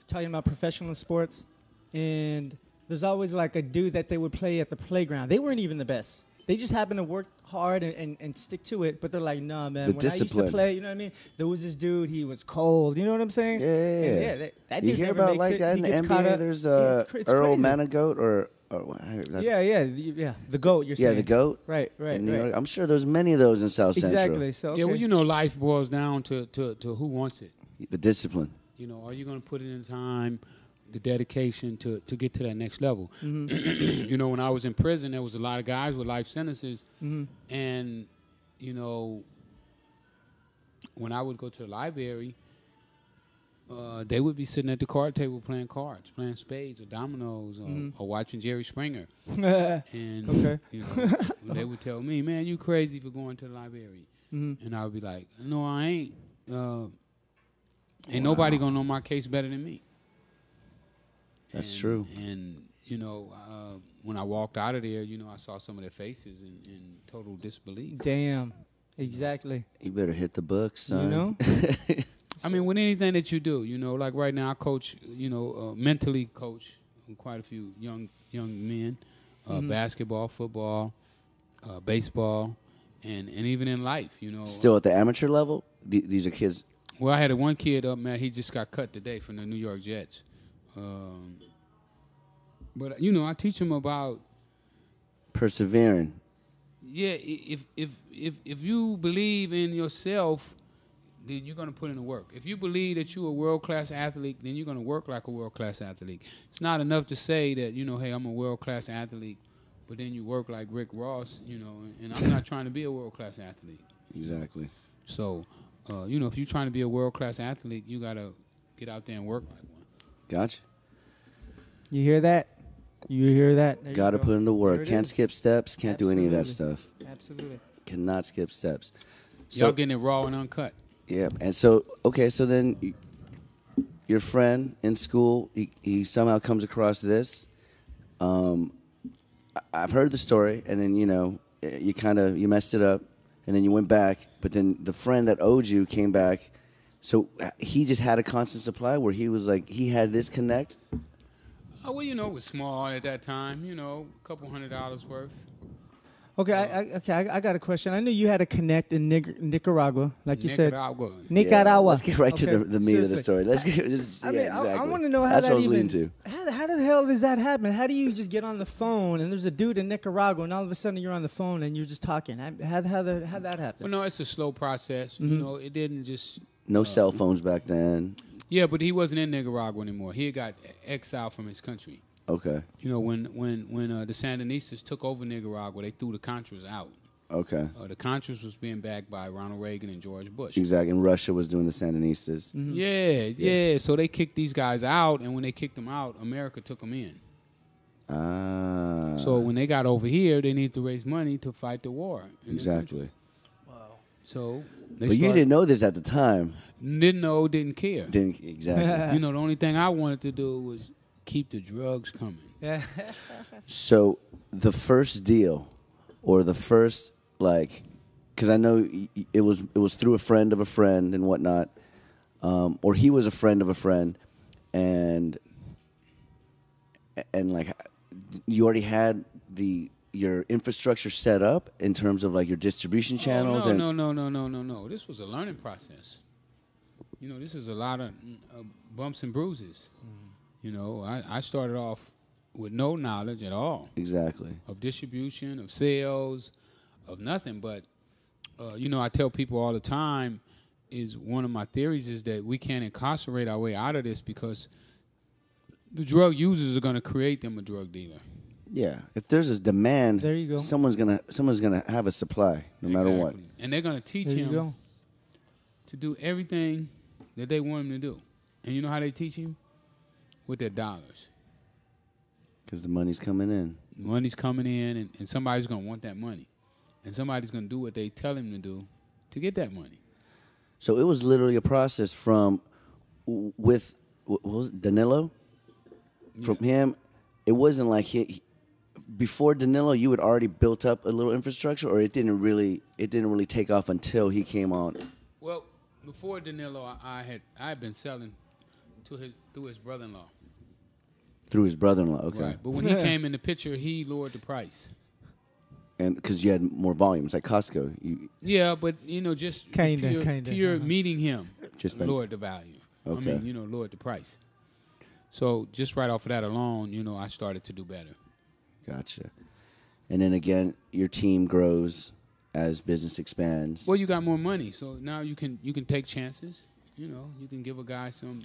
talking about professional sports, and there's always like a dude that they would play at the playground. They weren't even the best. They just happened to work hard and stick to it, but they're like, nah, man, when I used to play, you know what I mean? There was this dude, he was cold. You know what I'm saying? Yeah. That dude you hear never about makes like it. that in the NBA? There's Earl Manigault or the GOAT, you're saying. Yeah, the GOAT. Right. I'm sure there's many of those in South Central. Exactly. So, okay. Yeah, well, life boils down to who wants it. The discipline. Are you going to put in the time, the dedication to get to that next level? Mm-hmm. When I was in prison, there was a lot of guys with life sentences. Mm-hmm. And, when I would go to the library, they would be sitting at the card table playing cards, playing spades or dominoes, or watching Jerry Springer. And they would tell me, "Man, you crazy for going to the library." And I would be like, "No, I ain't. Ain't nobody gonna know my case better than me." That's true. And when I walked out of there, I saw some of their faces in total disbelief. Damn. Exactly. You better hit the books, son. I mean, with anything that you do, like right now I coach, mentally coach quite a few young men, basketball, football, baseball, and even in life, Still at the amateur level? These are kids? Well, I had one kid up, man, he just got cut today from the New York Jets. But, I teach him about persevering. Yeah, if you believe in yourself, then you're going to put in the work. If you believe that you're a world-class athlete, then you're going to work like a world-class athlete. It's not enough to say that, hey, I'm a world-class athlete, but then you work like Rick Ross, and I'm not trying to be a world-class athlete. Exactly. So, if you're trying to be a world-class athlete, you got to get out there and work like one. Gotcha. You hear that? You hear that? Got to put in the work. Can't skip steps. Can't do any of that stuff. Absolutely. Cannot skip steps. So, y'all getting it raw and uncut. Yeah. And so then your friend in school, he somehow comes across this. I've heard the story, and then, you messed it up, and then you went back, but then the friend that owed you came back. So he just had a constant supply where he was like, he had this connect. Oh, well, it was small at that time, a couple $100 worth. Okay, I got a question. I knew you had a connect in Nicaragua, like you said. Nicaragua. Yeah, let's get right to the meat of the story. Let's get exactly. I want to know how That's that what even. To. How the hell does that happen? How do you just get on the phone and there's a dude in Nicaragua and all of a sudden you're on the phone and you're just talking? How that happen? Well, no, it's a slow process. It didn't just. No cell phones back then. Yeah, but he wasn't in Nicaragua anymore. He had got exiled from his country. Okay. When the Sandinistas took over Nicaragua, they threw the Contras out. Okay. The Contras was being backed by Ronald Reagan and George Bush. Exactly. And Russia was doing the Sandinistas. Yeah. So they kicked these guys out, and when they kicked them out, America took them in. So when they got over here, they needed to raise money to fight the war. Exactly. Wow. So. But you didn't know this at the time. Didn't know, didn't care. Exactly. The only thing I wanted to do was keep the drugs coming. Yeah. So the first deal, or the first because I know it was through a friend of a friend and whatnot, or he was a friend of a friend, and you already had your infrastructure set up in terms of your distribution channels. No. This was a learning process. This is a lot of bumps and bruises. I started off with no knowledge at all. Exactly. Of distribution, of sales, of nothing. But, I tell people all the time is one of my theories is that we can't incarcerate our way out of this because the drug users are going to create them a drug dealer. Yeah, if there's a demand, there you go. Someone's gonna have a supply, no matter what. And they're gonna teach him to do everything that they want him to do. And you know how they teach him? With their dollars. Because the money's coming in. Money's coming in, and somebody's gonna want that money, and somebody's gonna do what they tell him to do to get that money. So it was literally a process from what was it, Danilo? Yeah. From him, it wasn't like before Danilo, you had already built up a little infrastructure, or it didn't really take off until he came on. Well, before Danilo, I had been selling through his brother-in-law. Through his brother-in-law, okay. Right, but when he came in the picture, he lowered the price. And because you had more volume, it's like Costco. Yeah, but just pure meeting him just lowered the value. Okay. I mean, lowered the price. So just right off of that alone, I started to do better. Gotcha. And then again, your team grows as business expands. Well, you got more money, so now you can take chances. You can give a guy some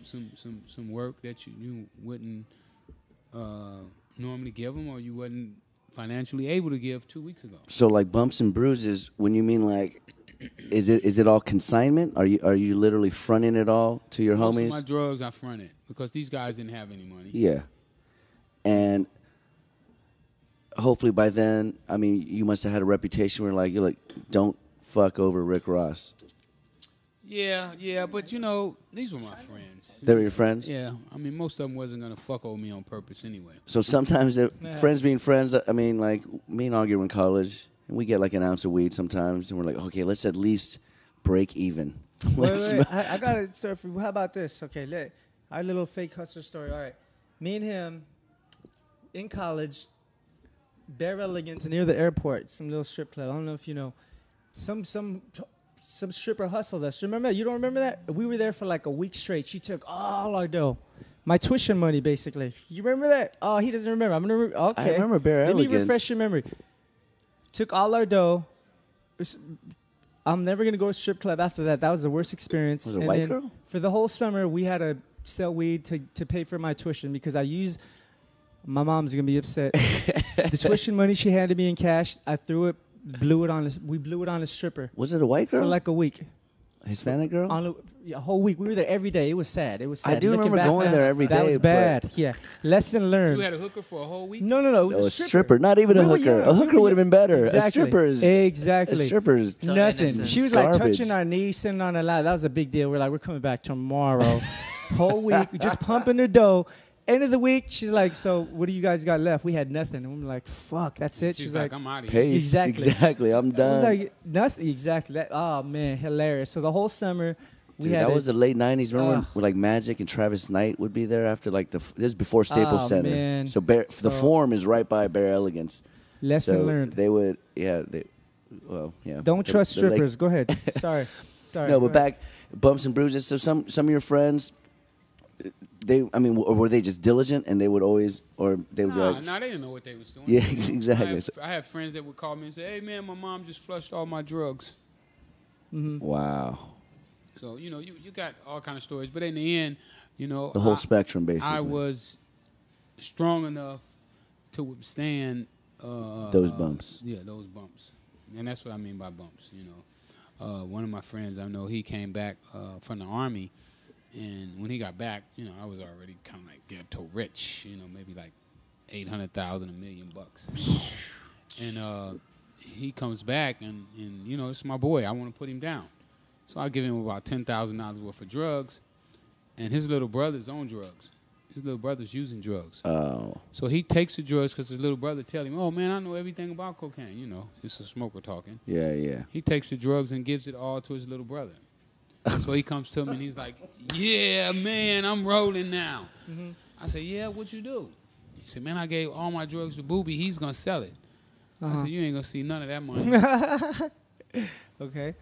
work that you wouldn't normally give him, or you wasn't financially able to give 2 weeks ago. So like bumps and bruises, when you mean is it all consignment? Are you literally fronting it all to your Most homies? of my drugs I fronted because these guys didn't have any money. Yeah, and hopefully by then, I mean, you must have had a reputation where you're like, don't fuck over Rick Ross. Yeah, but these were my friends. They were your friends? Yeah, I mean, most of them wasn't gonna fuck over me on purpose anyway. So sometimes, friends being friends, I mean, like, me and Augie were in college, and we get like an ounce of weed sometimes, and we're like, okay, let's at least break even. Wait, I got a story for you. How about this? Okay, our little fake hustler story. All right, me and him in college, Bare Elegance near the airport, some little strip club. I don't know if you know. Some stripper hustled us. Remember that? You don't remember that? We were there for like a week straight. She took all our dough. My tuition money, basically. You remember that? Oh, he doesn't remember. I'm going to remember. Okay. I remember Bare Elegance. Let me refresh your memory. Took all our dough. I'm never going to go to a strip club after that. That was the worst experience. Was it a white girl? For the whole summer, we had to sell weed to pay for my tuition because my mom's going to be upset. The tuition money she handed me in cash, I threw it. We blew it on a stripper. Was it a white girl? For like a week. Hispanic girl? A whole week. We were there every day. It was sad. I do remember going there every day. That was bad. Yeah. Lesson learned. You had a hooker for a whole week? No. It was a stripper. Not even a hooker. A hooker would have been better. Exactly. A stripper is nothing. She was like garbage. touching our knee, sitting on her lap. That was a big deal. We're like, we're coming back tomorrow. Whole week. Just pumping the dough. End of the week, she's like, so what do you guys got left? We had nothing. And I'm like, fuck, that's it. She's like, I'm out of here. Pace. Exactly. I'm done. I was like, nothing. Exactly. Oh, man, hilarious. So the whole summer, that was the late 90s. Remember when like Magic and Travis Knight would be there after like this is before Staples Center. Man. So the Forum is right by Bare Elegance. Lesson learned. They would, yeah. Don't trust strippers. Go ahead. Sorry. No, but back, bumps and bruises. So some of your friends, were they just diligent and they would always, or they would be like... No, they didn't know what they was doing. Yeah, exactly. I had friends that would call me and say, hey, man, my mom just flushed all my drugs. Mm-hmm. Wow. So, you got all kind of stories. But in the end, the whole spectrum, basically. I was strong enough to withstand... those bumps. Yeah, those bumps. And that's what I mean by bumps, One of my friends, I know he came back from the Army. And when he got back, I was already kind of like ghetto rich, maybe like $800,000, $1 million. And he comes back, and it's my boy. I want to put him down. So I give him about $10,000 worth of drugs, and his little brother's on drugs. His little brother's using drugs. Oh. So he takes the drugs because his little brother tell him, oh, man, I know everything about cocaine. It's a smoker talking. Yeah. He takes the drugs and gives it all to his little brother. So he comes to me and he's like, yeah, man, I'm rolling now. Mm-hmm. I said, yeah, what you do? He said, man, I gave all my drugs to Booby. He's going to sell it. I said, you ain't going to see none of that money. Okay.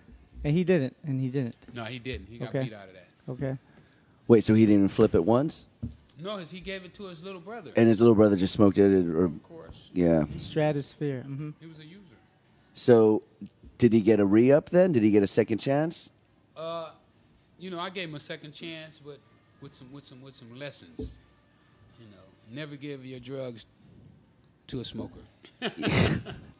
And he didn't. No, he didn't. He got beat out of that. Okay. Wait, so he didn't flip it once? No, he gave it to his little brother. And his little brother just smoked it? Of course. Yeah. Stratosphere. Mm-hmm. He was a user. So did he get a re-up then? Did he get a second chance? I gave him a second chance, but with some lessons. Never give your drugs to a smoker.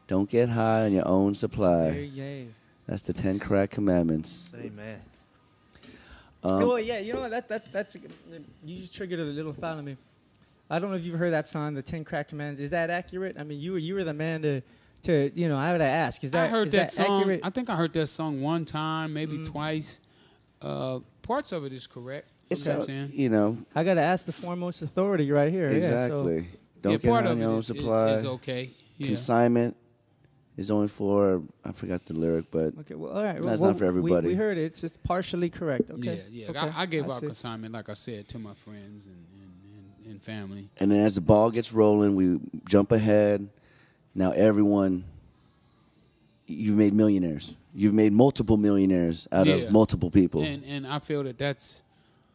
Don't get high on your own supply. Yay. That's the 10 crack commandments. Amen. Well, yeah, you know what? That's you just triggered a little thought in me. I don't know if you've heard that song, the 10 Crack Commandments. Is that accurate? I mean, you were the man to I would ask. Is that I heard that song. Accurate? I think I heard that song one time, maybe twice. Parts of it is correct. It's what I'm saying. I got to ask the foremost authority right here. Exactly. Yeah, so. Don't get high on your own supply. Is okay. Yeah. Consignment is only for, I forgot the lyric, but okay, well, all right. that's not for everybody. We heard it. It's just partially correct. Okay. Yeah. Okay. I gave out consignment, like I said, to my friends and family. And then as the ball gets rolling, we jump ahead. Now everyone, you've made millionaires. You've made multiple millionaires out of multiple people. And I feel that that's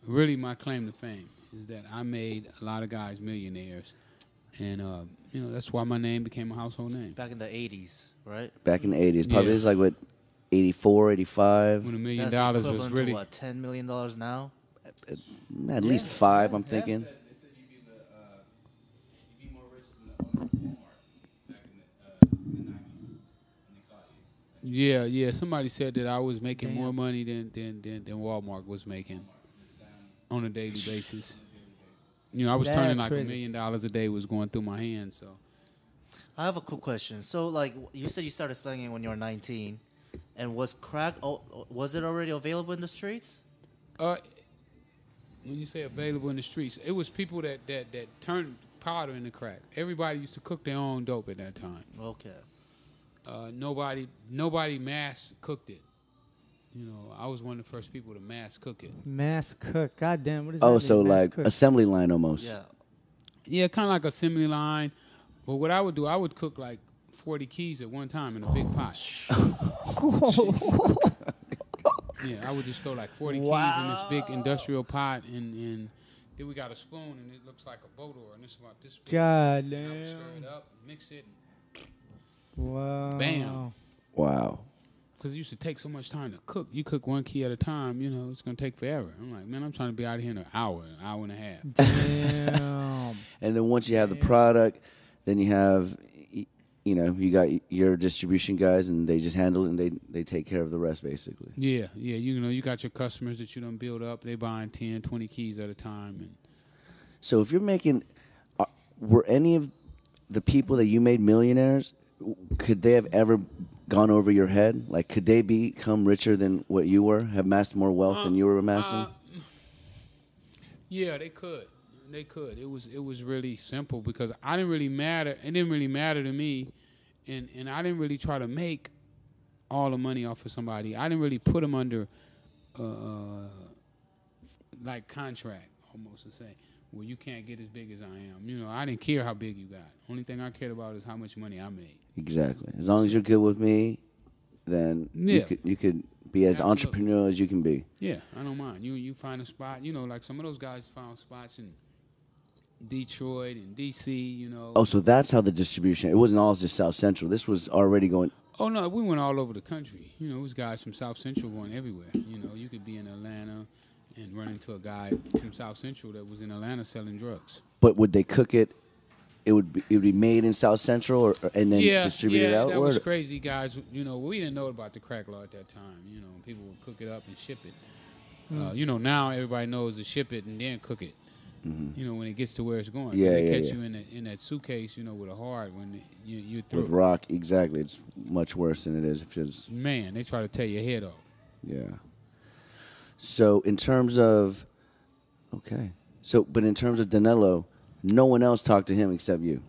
really my claim to fame, is that I made a lot of guys millionaires. And, that's why my name became a household name. Back in the 80s, right? Back in the 80s. Probably it's like, what, 84, 85? When $1 million That's was really... to what, $10 million now? At least 5, I'm thinking. They said you'd be more rich than the owner of Walmart back in the 90s when they caught Yeah. Somebody said that I was making more money than Walmart was making on a daily basis. You know, I was turning like $1 million a day was going through my hands. So, I have a cool question. So, like, you said you started slinging when you were 19, and was crack? Was it already available in the streets? When you say available in the streets, it was people that turned powder into crack. Everybody used to cook their own dope at that time. Okay. Nobody mass cooked it. You know, I was one of the first people to mass cook it. Mass cook. God damn, what is that? Oh, mean, so like cook? assembly line almost. Yeah. Yeah, kind of like assembly line. But what I would do, I would cook like 40 keys at one time in a big pot. Yeah, I would just throw like 40 keys in this big industrial pot, and then we got a spoon, and it looks like a boat oar, and it's about this big. God damn. I would damn. stir it up, mix it, and Wow. bam. Wow. Because it used to take so much time to cook. You cook one key at a time, you know, it's going to take forever. I'm like, man, I'm trying to be out of here in an hour and a half. Damn. And then once you have the product, then you have, you know, you got your distribution guys, and they just handle it, and they take care of the rest, basically. Yeah. You know, you got your customers that you done build up. They buying 10, 20 keys at a time. And So if you're making, were any of the people that you made millionaires, could they have ever gone over your head? Like, could they become richer than what you were, have amassed more wealth than you were amassing? Yeah, they could. They could. It was really simple because I didn't really matter. It didn't really matter to me, and I didn't really try to make all the money off of somebody. I didn't really put them under like contract, almost to say, well, you can't get as big as I am. You know, I didn't care how big you got. Only thing I cared about is how much money I made. Exactly. As long as you're good with me, then you could be as entrepreneurial as you can be. Yeah, I don't mind. You find a spot. You know, like some of those guys found spots in Detroit and D.C., you know. Oh, so that's how the distribution, it wasn't all just South Central. This was already going. Oh, no, we went all over the country. You know, it was guys from South Central going everywhere. You know, you could be in Atlanta and run into a guy from South Central that was in Atlanta selling drugs. But would they cook it? It would be made in South Central and then distributed out? Yeah, that was crazy, guys. You know, we didn't know about the crack law at that time. You know, people would cook it up and ship it. You know, now everybody knows to ship it and then cook it. Mm-hmm. You know, when it gets to where it's going. They catch you in that suitcase, you know, with a hard when you're through. With rock, exactly. It's much worse than it is if it's... Man, they try to tear your head off. Yeah. So in terms of... Okay. But in terms of Danilo, no one else talked to him except you.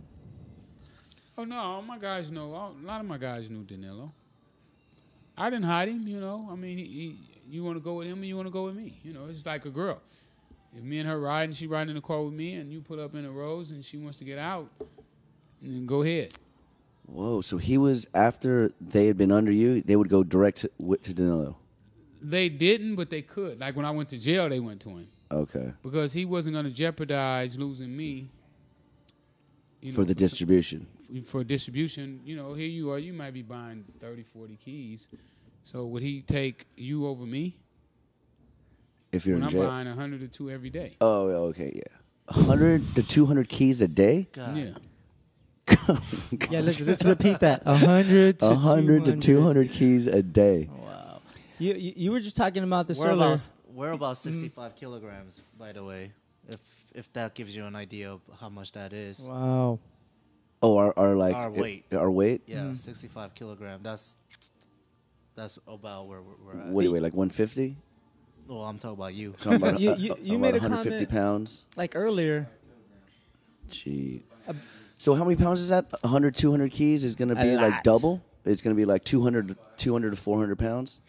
Oh, no. All my guys know. A lot of my guys knew Danilo. I didn't hide him, you know. I mean, you want to go with him or you want to go with me. You know, it's like a girl. If me and her ride and she riding in the car with me and you pull up in a Rose and she wants to get out, then go ahead. Whoa. So he was, after they had been under you, they would go direct to Danilo? They didn't, but they could. Like when I went to jail, they went to him. Okay. Because he wasn't going to jeopardize losing me. You know, for the distribution. For distribution, you know, here you are. You might be buying 30, 40 keys. So would he take you over me? If you're when in jail? I'm buying 100 or 2 every day. Oh, okay, yeah. 100 to 200 keys a day? God. Yeah. Yeah, let's repeat that. 100 to 200 keys a day. Wow. You were just talking about this earlier. We're about 65 kilograms, by the way, if that gives you an idea of how much that is. Wow. Oh, our weight. Our weight? Yeah, 65 kilograms. That's about where we're at. What do you weigh, like 150? Oh, I'm talking about you. So about, you made a 150 comment, pounds. like earlier. Gee. So how many pounds is that? 100, 200 keys is going to be like double? It's going to be like 200 to 400 pounds?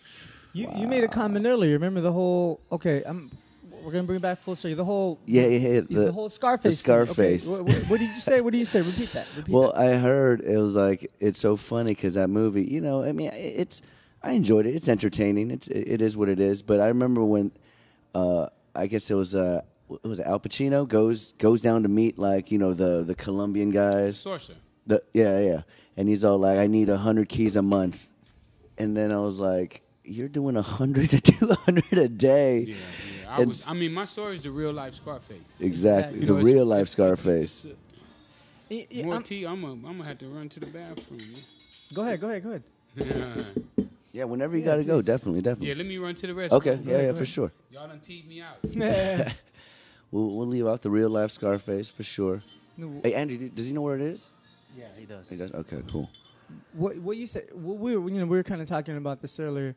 You made a comment earlier. Remember the whole? Okay, we're gonna bring it back full circle. The whole the whole Scarface. The Scarface. Okay. What did you say? What did you say? Repeat that. Well, I heard it was like it's so funny because that movie. You know, I mean, I enjoyed it. It's entertaining. It is what it is. But I remember when, I guess it was Al Pacino goes down to meet like the Colombian guys. Sorcerer. Yeah, and he's all like, I need 100 keys a month, and then I was like, you're doing 100 to 200 a day. Yeah. I mean, my story is the real life Scarface. Exactly, the real life Scarface. More tea, I'm gonna have to run to the bathroom. Go ahead. Yeah, whenever you gotta go, definitely. Yeah, let me run to the restroom. Okay, yeah, for sure. Y'all done teed me out. We'll leave out the real life Scarface for sure. No. Hey, Andrew, does he know where it is? Yeah, he does. He does. Okay, cool. What you said? We were kind of talking about this earlier.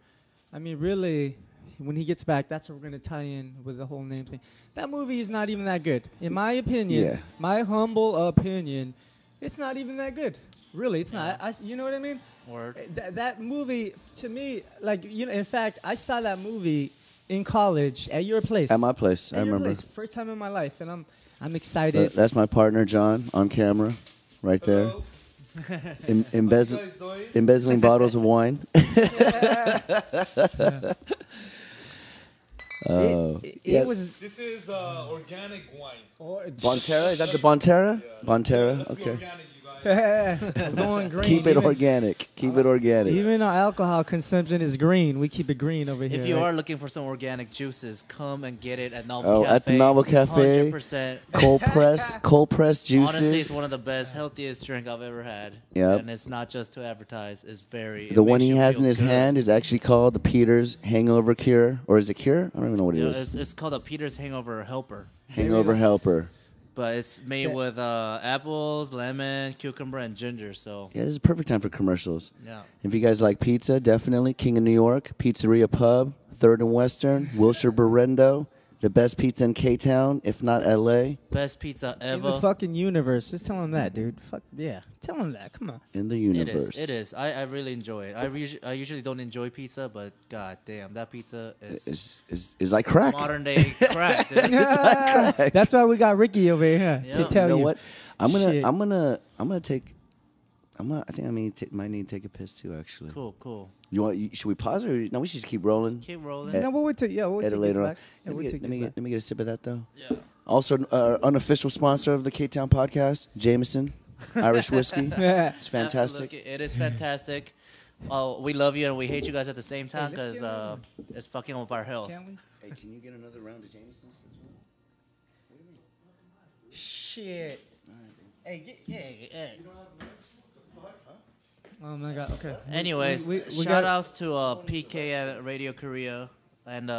I mean, really, when he gets back, that's what we're gonna tie in with the whole name thing. That movie is not even that good, in my opinion. Yeah. My humble opinion, it's not even that good. Really, it's not. You know what I mean? Word. That movie, to me, like, in fact, I saw that movie in college at your place. At my place, I At your remember. place, first time in my life, and I'm excited. That's my partner, John, on camera, right there. Embezzling bottles of wine. It was This is organic wine. Bonterra? Is that the Bonterra? Bonterra, Let's be okay. organic, you guys. going green. Keep it organic. Keep it organic. Even our alcohol consumption is green. We keep it green over here. If you right? are looking for some organic juices, come and get it at Novel Cafe. At the Novel Cafe. 100%. Cold press juices. Honestly, it's one of the best, healthiest drink I've ever had. Yep. And it's not just to advertise. It's very. The one makes he you has feel in his good. hand is actually called the Peter's Hangover Cure. Or is it Cure? I don't even know what it Yeah, is. it's called a Peter's Hangover Helper. Hangover Helper. But it's made with apples, lemon, cucumber, and ginger. So, Yeah, this is a perfect time for commercials. yeah. If you guys like pizza, definitely King of New York, Pizzeria Pub, 3rd and Western, Wilshire Berendo, the best pizza in Ktown, if not LA, Best pizza in the ever. fucking universe. Just tell him that, dude. Fuck yeah, tell him that. Come on. in the It universe. is. It is. I really enjoy it. I usually don't enjoy pizza, but god damn, that pizza is Is like crack. modern day crack. Dude. That's why we got Ricky over here Yeah. to tell You you. know what? Shit. I think I might need to take a piss too. Actually, Cool. Should we pause or no? We should just keep rolling. Keep rolling. No, we'll wait till we'll Edit take later this on. back. Yeah, Let we'll me take get, this back. let me get a sip of that though. Yeah. Also, unofficial sponsor of the Ktown podcast, Jameson Irish whiskey. It's fantastic. Absolutely. It is fantastic. Oh, we love you and we hate you guys at the same time let's because get it's fucking with our health. Can we? Hey, can you get another round of Jameson? Shit. Hey. Oh my god. Okay. Anyways, we shout got- outs to PK at Radio Korea, and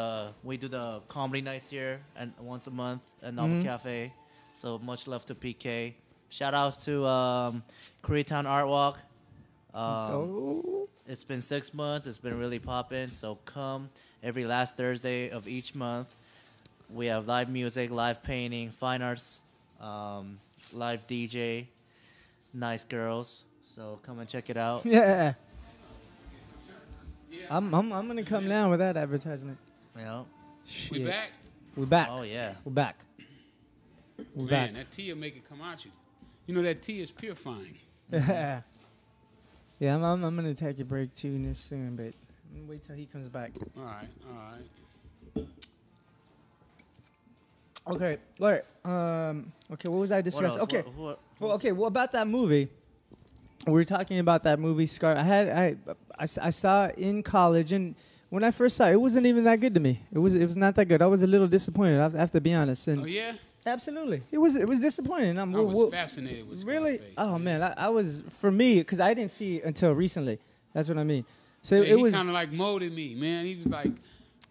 we do the comedy nights here and once a month at Novel Cafe. So much love to PK. Shout outs to Koreatown Art Walk. Oh. It's been 6 months. It's been really popping. So come every last Thursday of each month. We have live music, live painting, fine arts, live DJ, nice girls. So come and check it out. Yeah. I'm gonna come down with that advertisement. You know? Shit. We back? We're back. Oh yeah. We're back. We're Man, that tea will make it come out you. You know that tea is purifying. back. Yeah, I'm gonna take a break too soon, but I'm gonna wait till he comes back. All right. Okay. All right. Okay. What was I What discussing? else? Okay. What- Well, okay. Well, about that movie, we were talking about that movie. I saw it in college, and when I first saw it, it wasn't even that good to me. It was not that good. I was a little disappointed. I have to be honest. And Oh, yeah? absolutely, it was disappointing. I was fascinated with really. Scarface. Oh man, I was for me because I didn't see it until recently. That's what I mean. So Man, it was he kind of like molded me, man. He was like,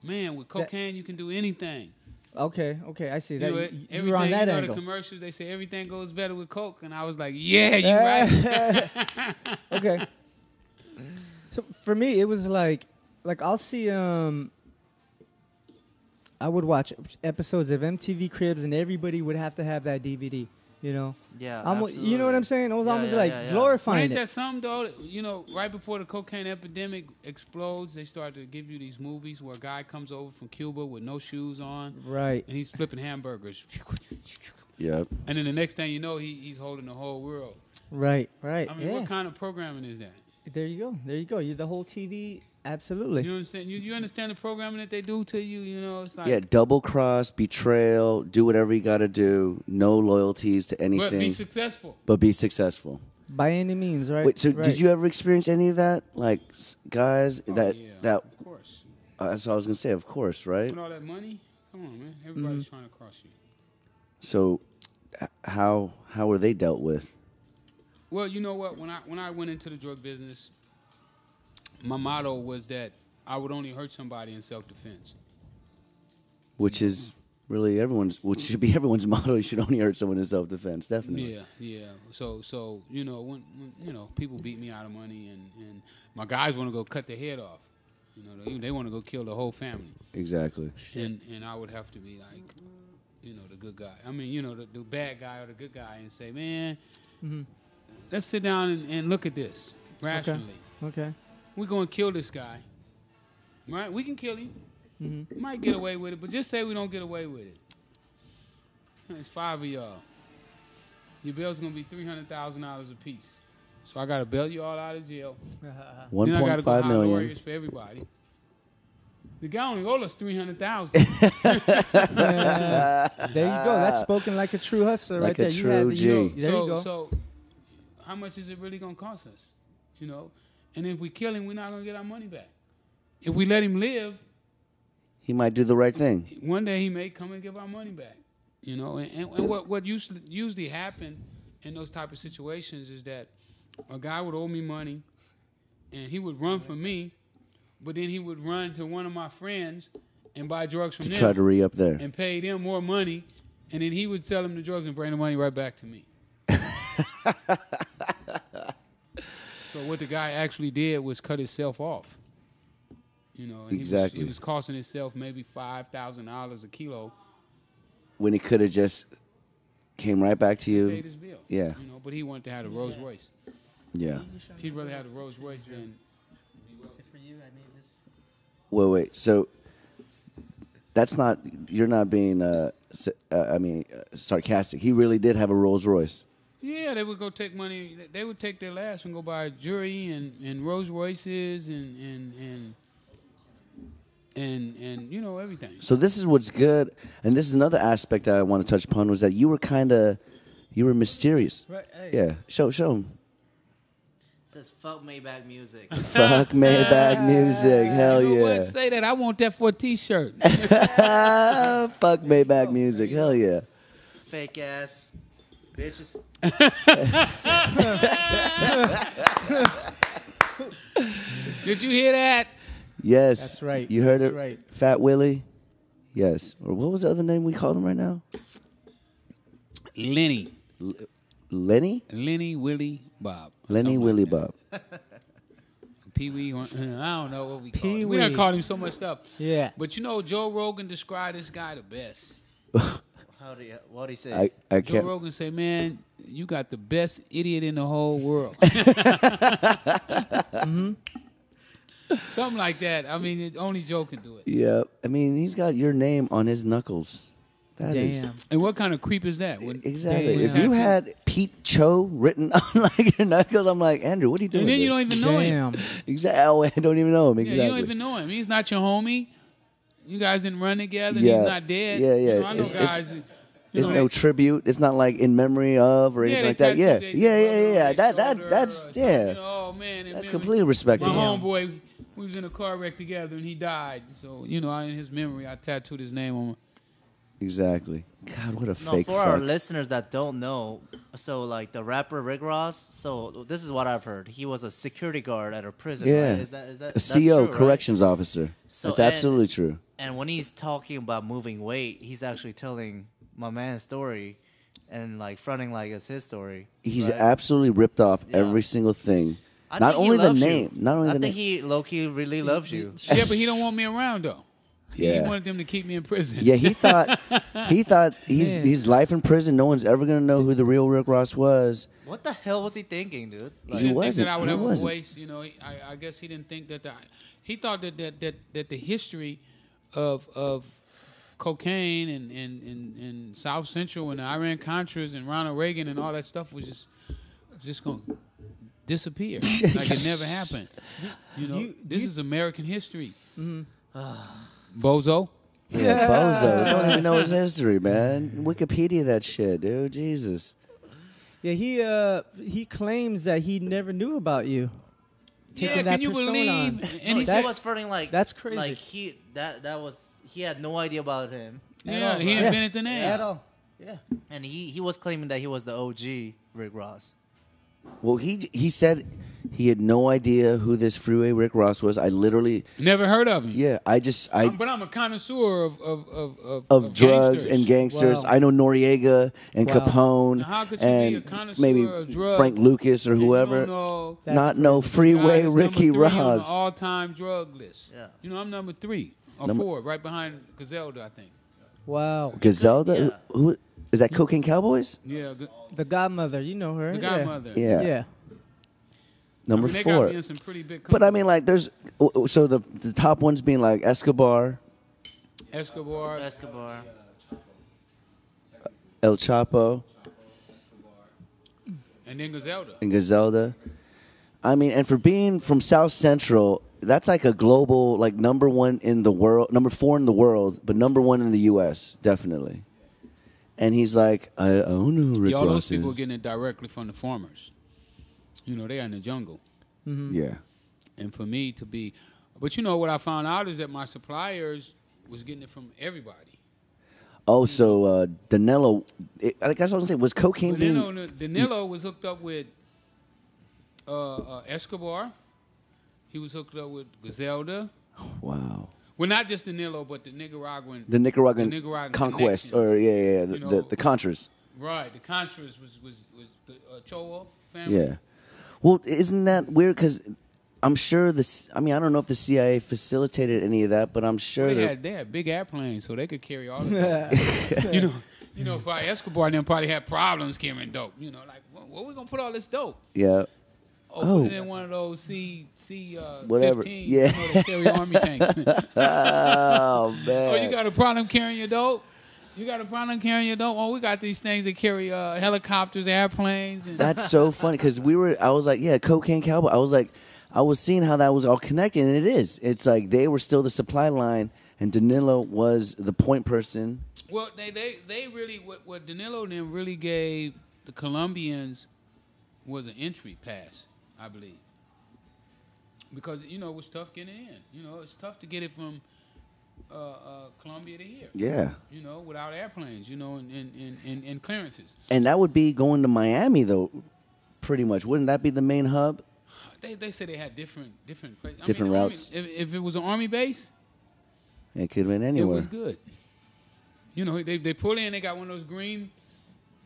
man, with cocaine you can do anything. okay. I see that. You know, You were on that the angle. commercials, they say everything goes better with coke. And I was like, yeah, you right. Okay. So for me, it was like I'll see. I would watch episodes of MTV Cribs, and everybody would have to have that DVD. You know. Yeah. You know what I'm saying? It was Yeah, almost yeah, like yeah, yeah. But glorifying ain't it. that something, though? You know, right before the cocaine epidemic explodes, they start to give you these movies where a guy comes over from Cuba with no shoes on, Right. and he's flipping hamburgers. Yep. And then the next thing you know, he's holding the whole world. Right. I mean, Yeah. what kind of programming is that? There you go. You the whole TV. Absolutely. You know what I'm saying? You understand the programming that they do to you? You know, it's like... Yeah, double cross, betrayal, do whatever you got to do, no loyalties to anything, But be successful. but be successful. By any means, right? Wait, so Right. did you ever experience any of that? Like guys Oh, that yeah, that of course. that's what I was gonna say. Of course, right? With all that money? Come on, man. Everybody's trying to cross you. So, how were they dealt with? Well, you know what? When I went into the drug business, my motto was that I would only hurt somebody in self-defense. Which is really which should be everyone's motto. You should only hurt someone in self-defense, definitely. Yeah. So when people beat me out of money, and my guys want to go cut their head off. They want to go kill the whole family. Exactly. And I would have to be like, the good guy. I mean, the bad guy or the good guy, and say, man, let's sit down and look at this rationally. Okay. We're going to kill this guy. Right? We can kill him. We might get away with it, but just say we don't get away with it. It's 5 of y'all. Your bail's going to be $300,000 a piece. So I got to bail you all out of jail. Then I got to go hire lawyers for everybody. The guy only owed us $300,000. There you go. That's spoken like a true hustler, like right there. Like a true G. There you go. So, how much is it really gonna cost us? And if we kill him, we're not gonna get our money back. If we let him live, he might do the right thing. One day he may come and give our money back. And what usually happen in those type of situations is that a guy would owe me money, and he would run from me. But then he would run to one of my friends and buy drugs from them. To try to re-up there. And pay them more money. And then he would sell them the drugs and bring the money right back to me. So what the guy actually did was cut himself off. And exactly. He was costing himself maybe $5,000 a kilo. When he could have just came right back to you. Paid his bill. Yeah. But he wanted to have a Rolls Royce. Yeah. He'd rather have a Rolls Royce than... For you, I made this. Wait. So that's not. You're not being. Sarcastic. He really did have a Rolls Royce. Yeah, they would go take money. They would take their last and go buy jewelry and Rolls Royces and everything. So this is what's good, and this is another aspect that I want to touch upon was that you were mysterious. Right. Hey. Yeah. Show him. Says fuck Maybach music. Fuck Maybach music. Hell you know yeah. What? Say that. I want that for a T-shirt. Fuck Maybach music. Hell yeah. Fake ass bitches. Did you hear that? Yes. That's right. You heard That's it? right. Fat Willie? Yes. Or what was the other name we called him right now? Lenny. Lenny? Lenny, Willie, Bob. Lenny, Willie, Bob. Pee-wee, I don't know what we call him. Pee-wee. We done called him so much stuff. Yeah. But Joe Rogan described this guy the best. What'd he say? I Joe can't. Rogan say, man, you got the best idiot in the whole world. Something like that. I mean, only Joe can do it. Yeah. I mean, he's got your name on his knuckles. That is. Damn. And what kind of creep is that? Exactly. Damn. If you had Pete Cho written on like your knuckles, I'm like, Andrew, what are you doing? And then you dude? don't even know him. Damn. Exactly. Oh, I don't even know him. Exactly. Yeah, you don't even know him. He's not your homie. You guys didn't run together. Yeah. He's not dead. Yeah. I know guys. There's no tribute. It's not like in memory of or anything like that. Yeah. That's Oh man, that's completely respectable. My homeboy, we was in a car wreck together and he died. So in his memory, I tattooed his name on. Exactly. God, what a No, fake for our fuck. listeners that don't know, so like the rapper Rick Ross, so this is what I've heard. He was a security guard at a prison. Yeah. Right? Is that A that's CO, true, right? corrections officer. So, That's absolutely true. And when he's talking about moving weight, he's actually telling my man's story and like fronting like it's his story. He's right? absolutely ripped off Yeah. every single thing. I Not think he only the loves you. name. Not only I the think name. he low-key really loves you. Yeah, but he don't want me around though. He Yeah. wanted them to keep me in prison. Yeah, he thought he's life in prison. No one's ever gonna know who the real Rick Ross was. What the hell was he thinking, dude? Like, He He didn't think wasn't. that I would He have a wasn't. voice. I guess he didn't think that. He thought that the history of cocaine and South Central and the Iran Contras and Ronald Reagan and all that stuff was just going to disappear like it never happened. This is American history. Bozo. Yeah, bozo. Don't even know his history, man. Wikipedia that shit, dude. Jesus. Yeah, he claims that he never knew about you. Yeah, Taking that can you persona believe? on. And he That's- was fronting like that's crazy. Like he had no idea about him. yeah, all, he right? invented the name. At all. Yeah. And he was claiming that he was the OG Rick Ross. Well, he said he had no idea who this Freeway Rick Ross was. I literally never heard of him. Yeah, but I'm a connoisseur of drugs gangsters. and gangsters. Wow. I know Noriega and Wow. Capone Now, how could you be a and connoisseur maybe of drugs Frank Lucas or and you whoever. don't know Not know Freeway guy is Ricky number 3 on the Ross. all-time drug list. Yeah. You know, I'm number 3 or Number- 4, right behind Gazelda, I think. Wow. Gazelda? Yeah. Who is that? Cocaine Cowboys? Yeah, The godmother, you know her. the godmother. Yeah. Yeah. Number I mean, they got 4. me in some pretty big But I companies. mean, like, there's so the top ones being like Escobar, Escobar, El Chapo, and then Gazelda. and Gazelda. I mean, and for being from South Central, that's like a global, like number 1 in the world, number 4 in the world, but number 1 in the U.S. definitely. And he's like, I don't know who Rick All Ross those people are is. getting it directly from the farmers. You know, they are in the jungle. Yeah. And for me to be, but you know what I found out is that my suppliers was getting it from everybody. Oh, so Danilo, I guess I was going to say, was cocaine being... Danilo was hooked up with Escobar. He was hooked up with Gazelda. Wow. Well, not just Danilo, but the Nicaraguan Nicaraguan conquest, connections. or You the know, Contras. Right, the Contras was the Choa family. Yeah. Well, isn't that weird? Because I'm sure this. I mean, I don't know if the CIA facilitated any of that, but I'm sure Well, they had big airplanes, so they could carry all of that. you know, probably Escobar and them probably had problems carrying dope. You know, like where we gonna put all this dope? Yeah. Put it in one of those C Whatever. 15. Yeah. You know, they carry army tanks. Oh man. Oh, you got a problem carrying your dope? You got a problem carrying your dope? Oh, we got these things that carry helicopters, airplanes. And That's so funny because I was like, yeah, cocaine cowboy. I was seeing how that was all connected, and it is. It's like they were still the supply line, and Danilo was the point person. well, they really what Danilo and them really gave the Colombians was an entry pass, I believe, because you know it was tough getting in. You know, it's tough to get it from Colombia to here. Yeah. You know, without airplanes. You know, and clearances. And that would be going to Miami, though, pretty much. Wouldn't that be the main hub? They said they had different places. Different the routes. Army, if it was an army base, It could have been it anywhere. was good. You know, they pull in. They got one of those green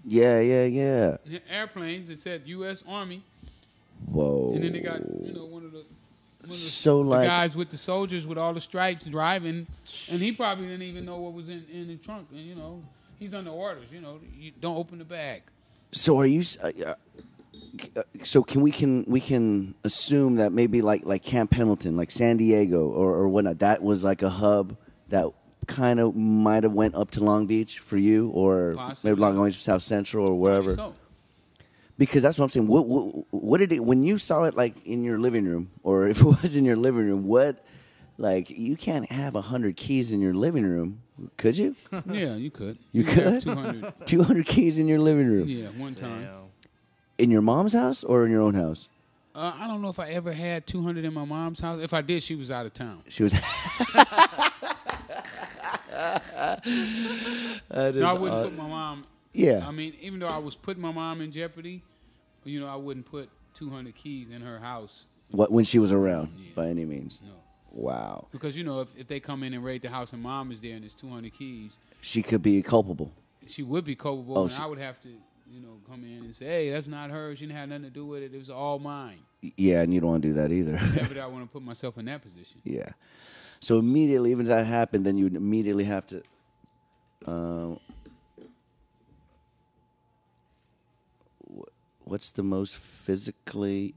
Yeah. airplanes that said U.S. Army, Whoa. and then they got one of the So the like, guys with the soldiers with all the stripes driving, and he probably didn't even know what was in the trunk. And you know, he's under orders. You know, you don't open the bag. so are you? So we can assume that maybe like Camp Pendleton, like San Diego or whatnot, that was like a hub that kind of might have went up to Long Beach for you, or Possibly. maybe Long Beach, South Central, or wherever. So, Because that's what I'm saying. What did it when you saw it like in your living room, or if it was in your living room? What, like, you can't have 100 keys in your living room, could you? yeah, you could. You could have could? 200. 200 keys in your living room. Yeah, one time. Damn. In your mom's house or in your own house? I don't know if I ever had 200 in my mom's house. If I did, she was out of town. She was. No, I wouldn't put my mom. Yeah. I mean, even though I was putting my mom in jeopardy, you know, I wouldn't put 200 keys in her house. What, when she was around, Yeah. by any means. No. Wow. Because, you know, if they come in and raid the house and mom is there and there's 200 keys, She could be culpable. she would be culpable, Oh, and she- I would have to, you know, come in and say, hey, that's not her. She didn't have nothing to do with it. It was all mine. Yeah, and you don't want to do that either. Never did I want to put myself in that position. Yeah. So immediately, even if that happened, then you'd immediately have to. What's the most physically?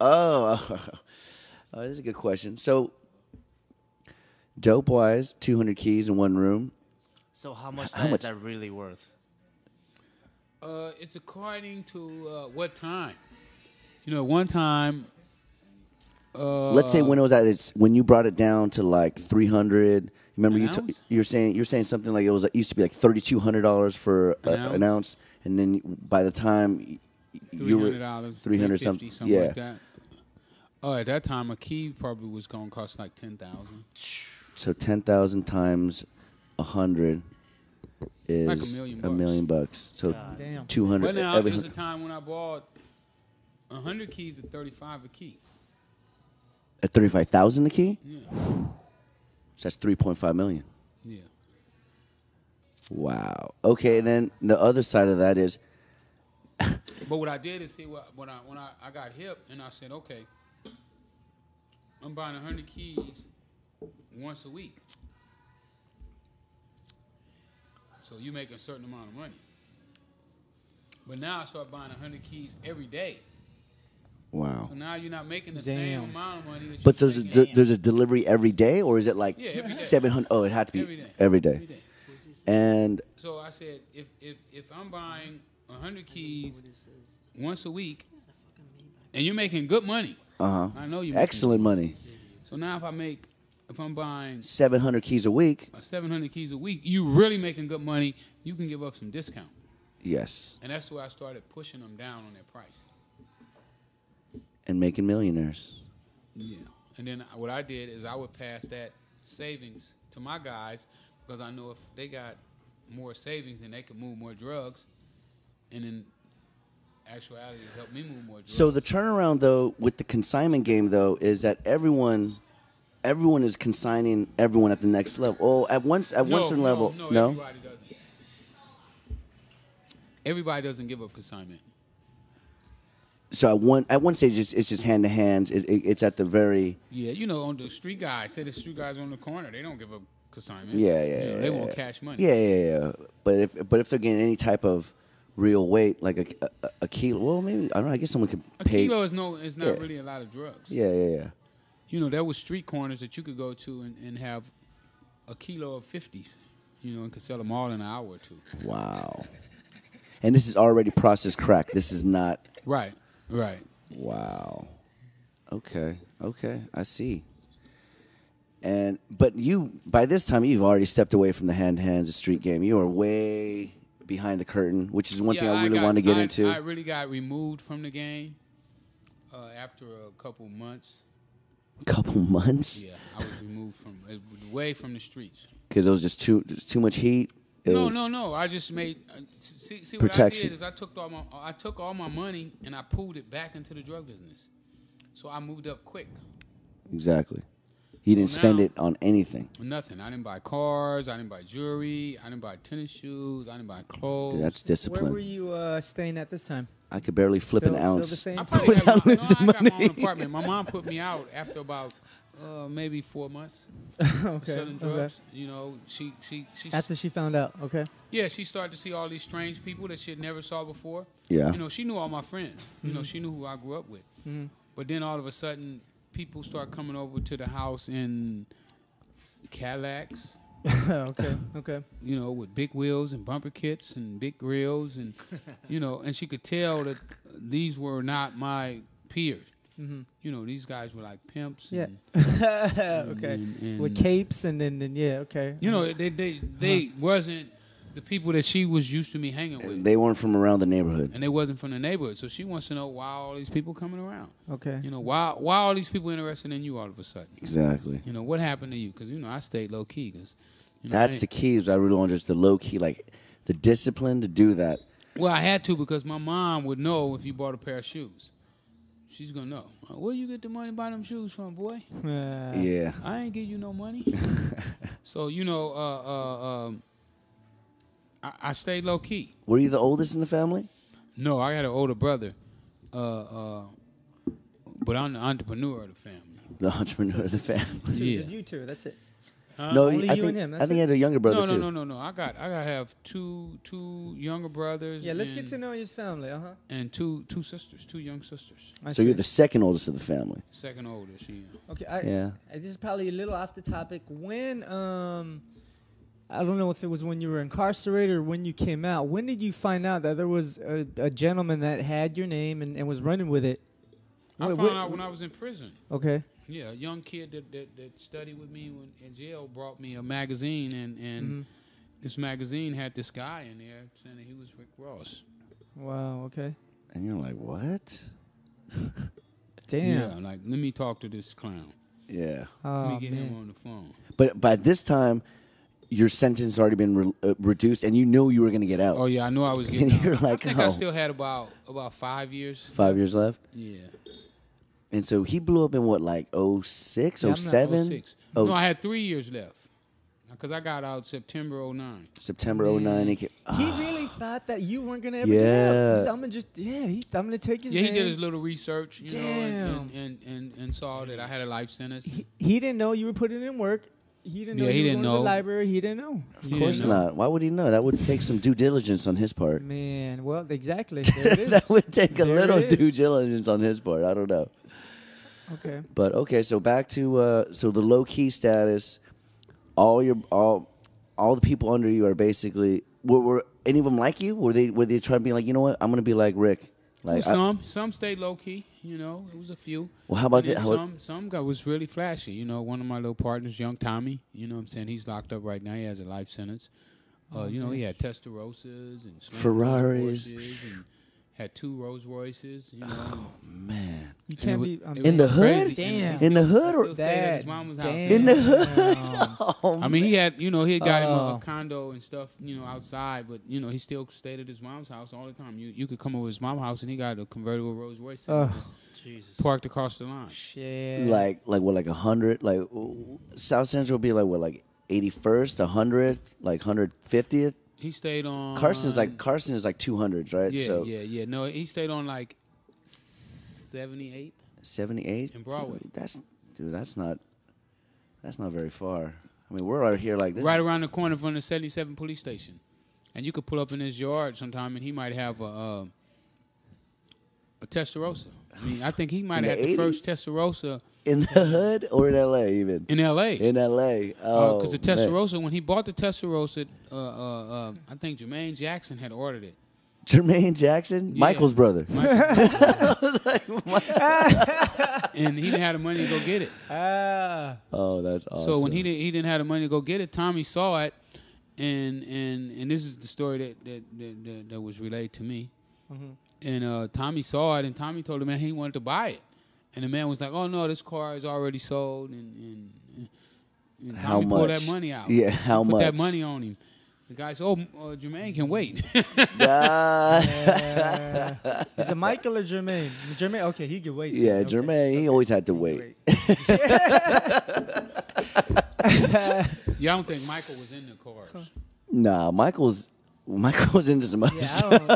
Oh, this is a good question. So, dope wise, 200 keys in one room. So how much How much? is that really worth? It's according to what time. You know, one time. Let's say when it was at its when you brought it down to like 300. Remember An ounce? you're saying something like it used to be like $3,200 for an ounce, and then by the time you were $300, $300 something yeah. like that. Oh, at that time, a key probably was going to cost like $10,000. So 10,000 times 100. is Like $1 $1 million. So Damn. 200. But now there's a time when I bought 100 keys at $35 a key. At $35,000 a key. Yeah. So that's $3.5 million. Yeah. Wow. Okay, and then the other side of that is, But what I did is see when I got hip and I said, okay, I'm buying 100 keys once a week. So you make a certain amount of money. But now I start buying 100 keys every day. wow. So now you're not making the same amount of money that But you're making. there's a delivery every day, or is it like Yeah, every day. 700? Oh, it had to be Every day. every day. Every day. And So I said, if I'm buying 100 keys once a week, and you're making good money, I know you're excellent money. So now if I'm buying 700 keys a week. 700 keys a week, you really making good money. You can give up some discount, Yes, and that's where I started pushing them down on their price. and making millionaires. Yeah, and then what I did is I would pass that savings to my guys because I know if they got more savings, then they can move more drugs, and in actuality, it helped me move more drugs. So the turnaround, though, with the consignment game, though, is that everyone is consigning everyone at the next level. Oh, at one certain level, no, no. everybody doesn't. Everybody doesn't give up consignment. So at one stage, it's just hand to hands. It's at the very Yeah, on the street guys, say the street guys on the corner, they don't give up consignment. yeah. They want cash money. Yeah. But if they're getting any type of real weight, like a kilo, well, maybe I don't know. I guess someone could A pay. kilo is not really a lot of drugs. Yeah. There was street corners that you could go to and have a kilo of 50s, and could sell them all in an hour or two. Wow. And this is already processed crack. This is not. Right. Wow. Okay. I see. But by this time, you've already stepped away from the hand-to-hands, the street game. You are way behind the curtain, which is one thing I really want to get into. I really got removed from the game after a couple months. Couple months? Yeah, I was removed away from the streets. Because it was just too much heat? No. I just made see protection. what I did is I took all my money and I pulled it back into the drug business. So I moved up quick. Exactly. You didn't spend it on anything. Nothing. I didn't buy cars. I didn't buy jewelry. I didn't buy tennis shoes. I didn't buy clothes. Dude, that's discipline. Where were you staying at this time? I could barely flip an ounce. Still the I same? probably Without I losing got my money. own apartment. My mom put me out after about maybe 4 months selling drugs. She After she found out, okay. Yeah, she started to see all these strange people that she had never saw before. Yeah. She knew all my friends. She knew who I grew up with. Mm-hmm. But then all of a sudden, people start coming over to the house in Cadillacs. Okay. With big wheels and bumper kits and big grills and, and she could tell that these were not my peers. Mm-hmm. These guys were like pimps. Yeah. And, okay. and with capes and then okay. They wasn't the people that she was used to me hanging with. They weren't from around the neighborhood. And they wasn't from the neighborhood. So she wants to know why all these people coming around. Okay. Why all these people interested in you all of a sudden? Exactly. What happened to you? Because, I stayed low key. Cause, That's the key. Is I really want just the low key, like the discipline to do that. Well, I had to because my mom would know if you bought a pair of shoes. She's going to know. Where you get the money to buy them shoes from, boy? Yeah. I ain't give you no money. So, I stayed low key. Were you the oldest in the family? No, I got an older brother. But I'm the entrepreneur of the family. The entrepreneur of the family. Yeah. You two, that's it. No, Only I you think, and him, I that's think I it? had a younger brother too. No. I got have two younger brothers. Yeah, let's get to know his family, And two sisters, two young sisters. So you're the second oldest of the family. Second oldest, yeah. Okay, this is probably a little off the topic. When I don't know if it was when you were incarcerated or when you came out. When did you find out that there was a gentleman that had your name and was running with it? I found out when I was in prison. Okay. Yeah, a young kid that studied with me in jail brought me a magazine, and this magazine had this guy in there saying that he was Rick Ross. Wow, okay. And you're like, what? Damn. Yeah, like, let me talk to this clown. Yeah. Oh, Let me get man. him on the phone. But by this time, your sentence already been reduced, and you knew you were going to get out. Oh yeah, I knew I was getting And you're out. like, I think I still had about 5 years. 5 years left? Yeah. And so he blew up in what, like 06, 07? 06. No, I had 3 years left. Because I got out September 09. September 09. He really thought that you weren't going to ever get out. I'm going to take his name. He did his little research, you know, and saw that I had a life sentence. He didn't know you were putting in work. He didn't know you were going to the library. He didn't know. Of course not. Why would he know? That would take some due diligence on his part. Man, well, exactly. There it is. That would take a little due diligence on his part. I don't know. Okay. But, okay, so back to so the low-key status. All the people under you are basically were any of them like you? Were they trying to be like, you know what, I'm gonna be like Rick? Like some stayed low key, you know. It was a few. Well, how about that? Some guy was really flashy. You know, one of my little partners, young Tommy. You know what I'm saying? He's locked up right now. He has a life sentence. You know, he had Testarossas and Ferraris and had 2 Rolls Royces. You know. Oh man, you can't be in the hood. Damn, in the hood or that? In the hood. Oh, I mean, he had got him a condo and stuff, you know, outside, but you know, he still stayed at his mom's house all the time. You could come over his mom's house and he got a convertible Rolls Royce. Jesus. Parked across the line. Shit. Like what, like 100? Like South Central would be like what, like 81st, 100th, like 150th. He stayed on Carson is like 200s, right? Yeah, so, yeah. No, he stayed on like 78. 78 in Broadway. That's not very far. I mean, we're out here like this. Right around the corner from the 77 police station, and you could pull up in his yard sometime, and he might have a Testarossa. I mean, I think he might have had the first Testarossa in the hood or in L.A. even. In L.A. In L.A. Oh, because the Testarossa, when he bought the Testarossa, I think Jermaine Jackson had ordered it. Jermaine Jackson, yeah. Michael's brother. I was like, and he didn't have the money to go get it. Oh, that's awesome. So when he didn't have the money to go get it, Tommy saw it, and this is the story that was relayed to me. Mm-hmm. And Tommy saw it, and Tommy told the man he wanted to buy it, and the man was like, "Oh no, this car is already sold." And Tommy pulled that money out. Yeah, how much? Put that money on him. The guy said, Jermaine can wait. Is it Michael or Jermaine? Jermaine, okay, he can wait. Yeah, okay. Jermaine, he always had to wait. Yeah, I don't think Michael was in the cars. Nah, Michael's into some other stuff.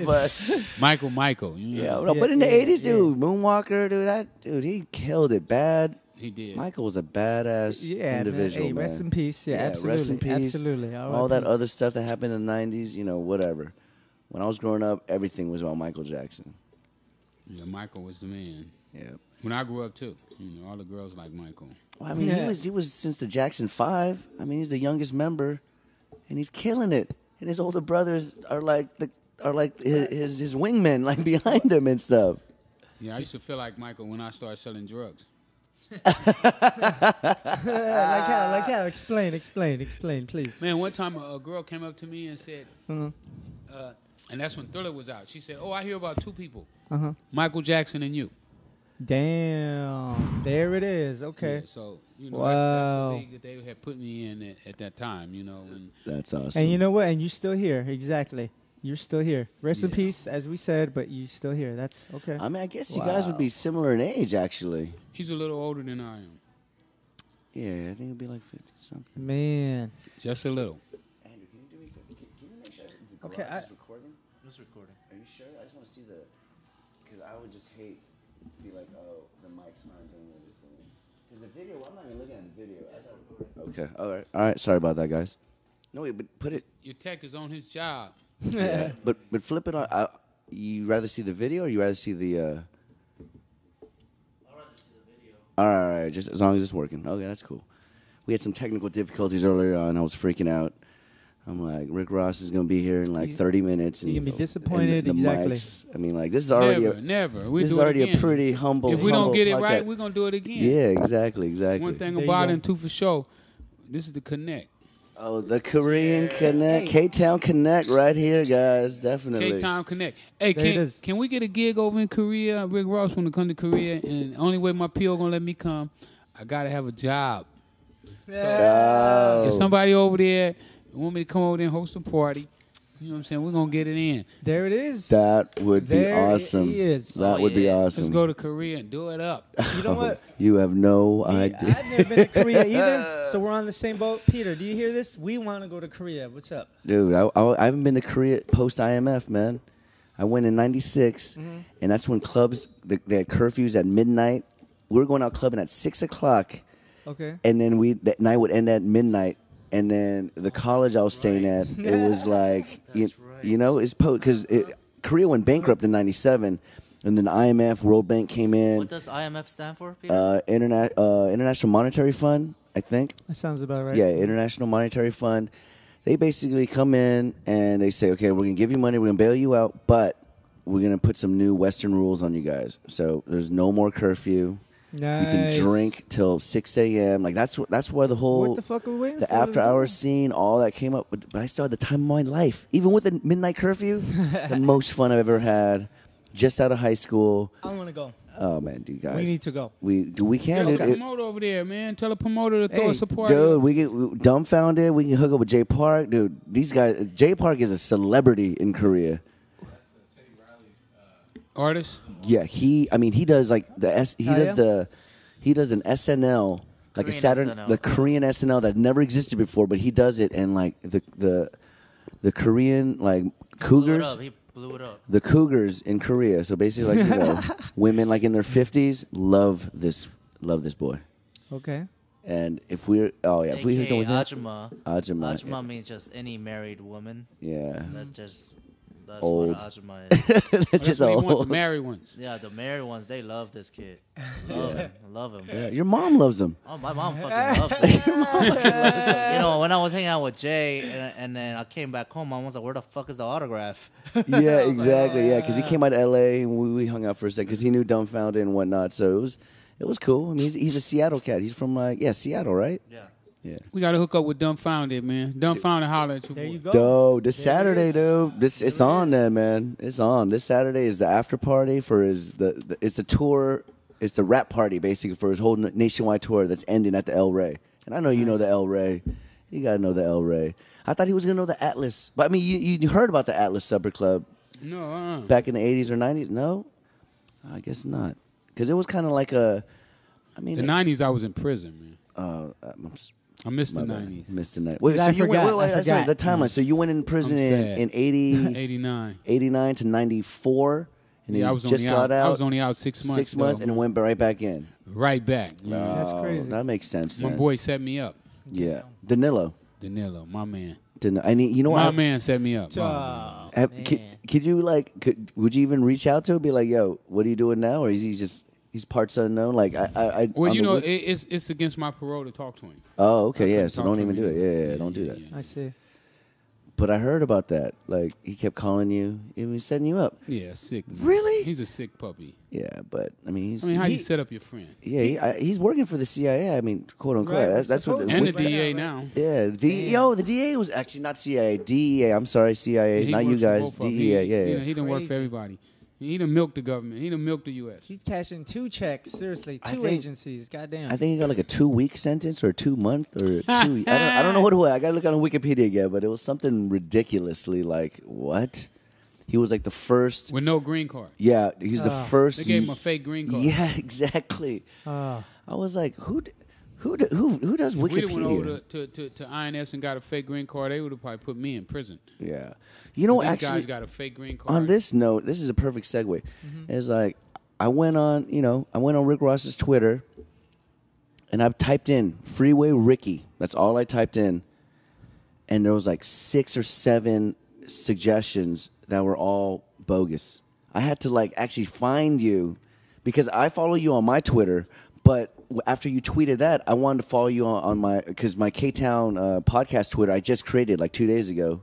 But Michael. But in the 80s, dude, Moonwalker, dude, he killed it bad. He did. Michael was a badass individual, man. Hey, rest in peace. Yeah, absolutely. Rest in peace. Absolutely. All that other stuff that happened in the 90s, whatever. When I was growing up, everything was about Michael Jackson. Yeah, Michael was the man. Yeah. When I grew up, too, all the girls like Michael. Well, I mean, he was since the Jackson 5. I mean, he's the youngest member, and he's killing it. And his older brothers are like his wingmen, like behind him and stuff. Yeah, I used to feel like Michael when I started selling drugs. Like how? Explain, please. Man, one time a girl came up to me and said, and that's when Thriller was out. She said, "Oh, I hear about 2 people, Michael Jackson and you." Damn, there it is. Okay. Yeah, so that's the league that they had put me in at that time. And that's awesome. And you know what? And you're still here. Exactly. You're still here. Rest in peace, as we said, but you're still here. That's okay. I mean, I guess you guys would be similar in age, actually. He's a little older than I am. Yeah, I think it'd be like 50-something. Man. Just a little. Andrew, can you make sure the okay, is recording? It's recording. Are you sure? I just want to see because I would just hate to be like, oh, the mic's not doing what it's doing. Because the video, I'm not even looking at the video. Okay, all right. Sorry about that, guys. No, wait, but put it. Your tech is on his job. Yeah, but flip it on. You rather see the video or you rather see the? I'd rather see the video. All right, just as long as it's working. Okay, that's cool. We had some technical difficulties earlier on. I was freaking out. I'm like, Rick Ross is gonna be here in like 30 minutes. You're gonna be disappointed. Exactly. Mics, I mean, like this is already never. This is already a pretty humble. If we don't get it podcast. right, we're gonna do it again. Yeah, exactly. One thing about it, and 2 for sure. This is the Connect. Oh, the Korean Connect, Ktown Connect, right here, guys. Definitely. Ktown Connect. Hey, can we get a gig over in Korea? Rick Ross want to come to Korea, and the only way my PO gonna let me come, I gotta have a job. Yeah. If somebody over there want me to come over there and host a party, you know what I'm saying? We're going to get it in. There it is. That would be awesome. It is. That would be awesome. Let's go to Korea and do it up. You know what? You have no idea. I've never been to Korea either, so we're on the same boat. Peter, do you hear this? We want to go to Korea. What's up? Dude, I haven't been to Korea post-IMF, man. I went in 96, and that's when clubs, they had curfews at midnight. We were going out clubbing at 6 o'clock. Okay. And then that night would end at midnight. And then the college I was staying at, it was like, you know, it's because Korea went bankrupt in 97. And then the IMF, World Bank came in. What does IMF stand for, Peter? International Monetary Fund, I think. That sounds about right. Yeah, International Monetary Fund. They basically come in and they say, okay, we're going to give you money, we're going to bail you out, but we're going to put some new Western rules on you guys. So there's no more curfew. Nice. You can drink till 6 a.m. Like that's why the whole what the fuck are we waiting the for? after hours scene, all that came up. But I still had the time of my life, even with the midnight curfew. The most fun I've ever had. Just out of high school. I want to go. Oh man, dude, guys, We need to go. We can. Tell a promoter over there, man. Tell a promoter to throw us a party. Dude, we get dumbfounded. We can hook up with Jay Park, dude. These guys, Jay Park is a celebrity in Korea. Artist? Yeah, he does like he does an SNL, like Korean a Saturday, SNL. the Korean SNL that never existed before, but he does it, and like the Korean like Cougars. He blew it up. The Cougars in Korea, so basically, like, you know, women like in their 50s love this boy. Okay. And if we hook up with him, Ajuma means just any married woman. yeah, That's Old. what Ajuma is. that's just What you want, the old. married ones. Yeah, the married ones, they love this kid. Love him. Yeah, your mom loves him. Oh, my mom fucking loves him. You know, when I was hanging out with Jay and then I came back home, I was like, where the fuck is the autograph? Yeah, exactly. Yeah, because he came out to L.A. and we hung out for a second because he knew Dumbfounded and whatnot. So it was cool. I mean, he's a Seattle cat. He's from Seattle, right? Yeah. Yeah. We got to hook up with Dumbfounded, man. Dumbfounded, holler at you. There boy. you go. Dude, this Saturday, dude. It's on then, man. It's on. This Saturday is the after party for it's the tour. It's the rap party basically for his whole nationwide tour that's ending at the El Rey. And I know you know the El Rey. You gotta know the El Rey. I thought he was gonna know the Atlas, but I mean, you heard about the Atlas Supper Club No, back in the 80s or 90s? No, I guess not, because it was kind of like a. I mean, the 90s, I was in prison, man. I missed the 90s. Missed the night. Wait, I so you forgot, went. I Wait, sorry, the forgot. timeline. So you went in prison sad. in 80, 89. 89 to 94, and then Yeah, I you was just only got out. I was only out 6 months. 6 months, though. and then went right back in. Right back. Yeah. That's Oh, crazy. That makes sense. My then. boy set me up. Yeah, Danilo. Danilo, my man. I mean, you know My what? man set me up. Oh, Could you would you even reach out to him? Be like, yo, what are you doing now? Or is he just he's parts unknown? Like I Well, on you the know, week- it's against my parole to talk to him. Oh, okay, yeah. couldn't So talk don't to even him do it. either. Yeah, don't do that. I see. But I heard about that. Like he kept calling you, he was setting you up. Yeah, sick. Man. Really? He's a sick puppy. Yeah, but I mean, How you set up your friend? he's working for the CIA. I mean, quote unquote. Right, That's what. And the Right DA now, now. Yeah, the DA was actually not CIA. DEA. I'm sorry, CIA. He Not you works for guys. both of 'em. DEA. Yeah. He done work for Crazy. everybody. He done milked the government. He done milked the U.S. He's cashing 2 checks. Seriously, I 2 think- agencies. Goddamn. I think he got like a 2-week sentence or a 2-month or 2. I don't know what it was. I gotta look on Wikipedia again, but it was something ridiculously like what? He was like the first. With no green card. Yeah, he's the first. They gave him a fake green card. Yeah, exactly. Ah. I was like, who does If we Wikipedia? went over to INS and got a fake green card, they would have probably put me in prison. Yeah, you know, These actually, guys got a fake green card. on this note, this is a perfect segue. It's like I went on Rick Ross's Twitter, and I typed in Freeway Ricky. That's all I typed in, and there was like 6 or 7 suggestions that were all bogus. I had to like actually find you because I follow you on my Twitter, but after you tweeted that, I wanted to follow you on my because my Ktown podcast Twitter I just created like 2 days ago.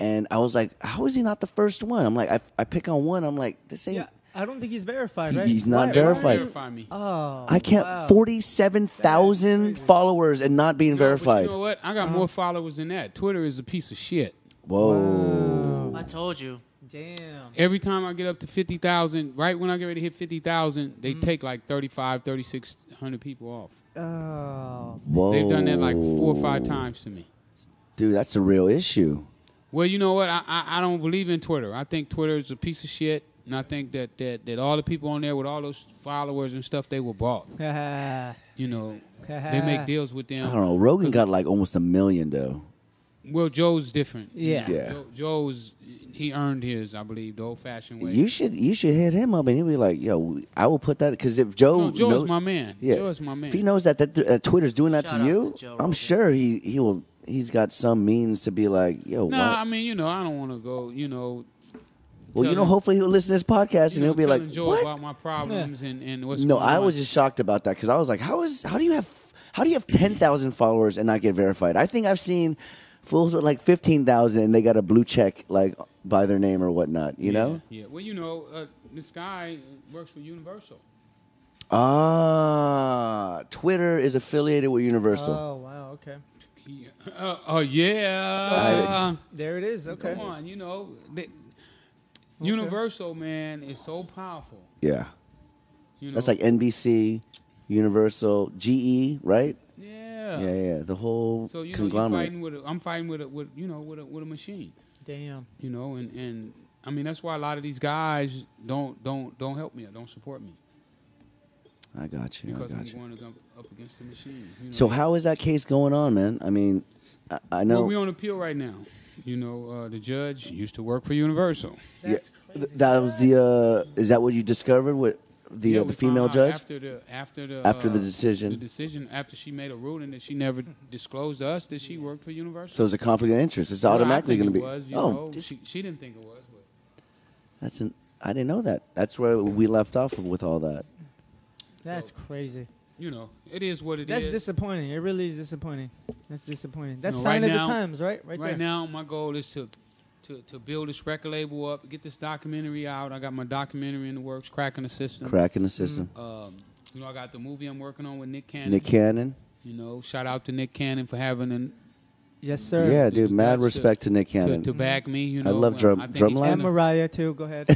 And I was like, how is he not the first one? I'm like, I pick on one. I'm like, this ain't. Yeah, I don't think he's verified, right? He's not Why- verified. Verify me. Oh, I can't. wow. 47,000 followers and not being No, but verified. you know what? I got more followers than that. Twitter is a piece of shit. Whoa. I told you. Damn. Every time I get up to 50,000, right when I get ready to hit 50,000, they take like 35, 36 100 people off. Oh. Whoa. They've done that like 4 or 5 times to me. Dude, that's a real issue. Well, you know what? I don't believe in Twitter. I think Twitter is a piece of shit, and I think that all the people on there with all those followers and stuff, they were bought. You know, they make deals with them. I don't know. Rogan got like almost 1 million though. Well, Joe's different. Yeah. Joe's he earned his, I believe, the old-fashioned way. You should hit him up and he'll be like, "Yo, I will put that," because if Joe Joe knows, is my man. yeah, Joe is my man. if he knows that Twitter's doing that Shout to outs you, to Joe I'm Rogan. sure he will. He's got some means to be like, "Yo, Nah, why?" I mean, you know, I don't want to go, Well, you know, telling- hopefully he'll listen to this podcast and he'll be like, telling Joe "What?" about my problems and what's No, going on. I was just shocked about that because I was like, how do you have 10,000 followers and not get verified? I think I've seen fools with like 15,000 and they got a blue check like by their name or whatnot. You know? Yeah. Well, you know, this guy works for Universal. Twitter is affiliated with Universal. Oh, wow. Okay. Yeah. There it is. Okay. Come on, you know, Universal, man, is so powerful. Yeah, You know? that's like NBC, Universal, GE, right? Yeah. Yeah. The whole So you know, conglomerate. I'm fighting with a machine. Damn. You know, and I mean that's why a lot of these guys don't help me or don't support me I got you. because I I'm got you. going up against the machine. You know? So how is that case going on, man? I mean, I know. Well, we're on appeal right now. You know, the judge used to work for Universal. That's crazy. That was the. Is that what you discovered with the we female found out judge after the decision? The decision after she made a ruling that she never disclosed to us that she worked for Universal. So it's a conflict of interest. It's Well, automatically I think going to be. it was, you oh, know, she didn't think it was. But I didn't know that. That's where we left off with all that. That's crazy. you know, it is what it That's is. disappointing. It really is disappointing. That's disappointing. That's You know, sign right of now- the times, right? Right there. now, my goal is to build this record label up, get this documentary out. I got my documentary in the works, Cracking the System. Cracking the system. You know, I got the movie I'm working on with Nick Cannon. Nick Cannon. You know, shout out to Nick Cannon for having an Yes, sir. Yeah, the dude. Mad guts respect to Nick Cannon. to back me. You know, I love think he's Drumline. And Mariah too. Go ahead.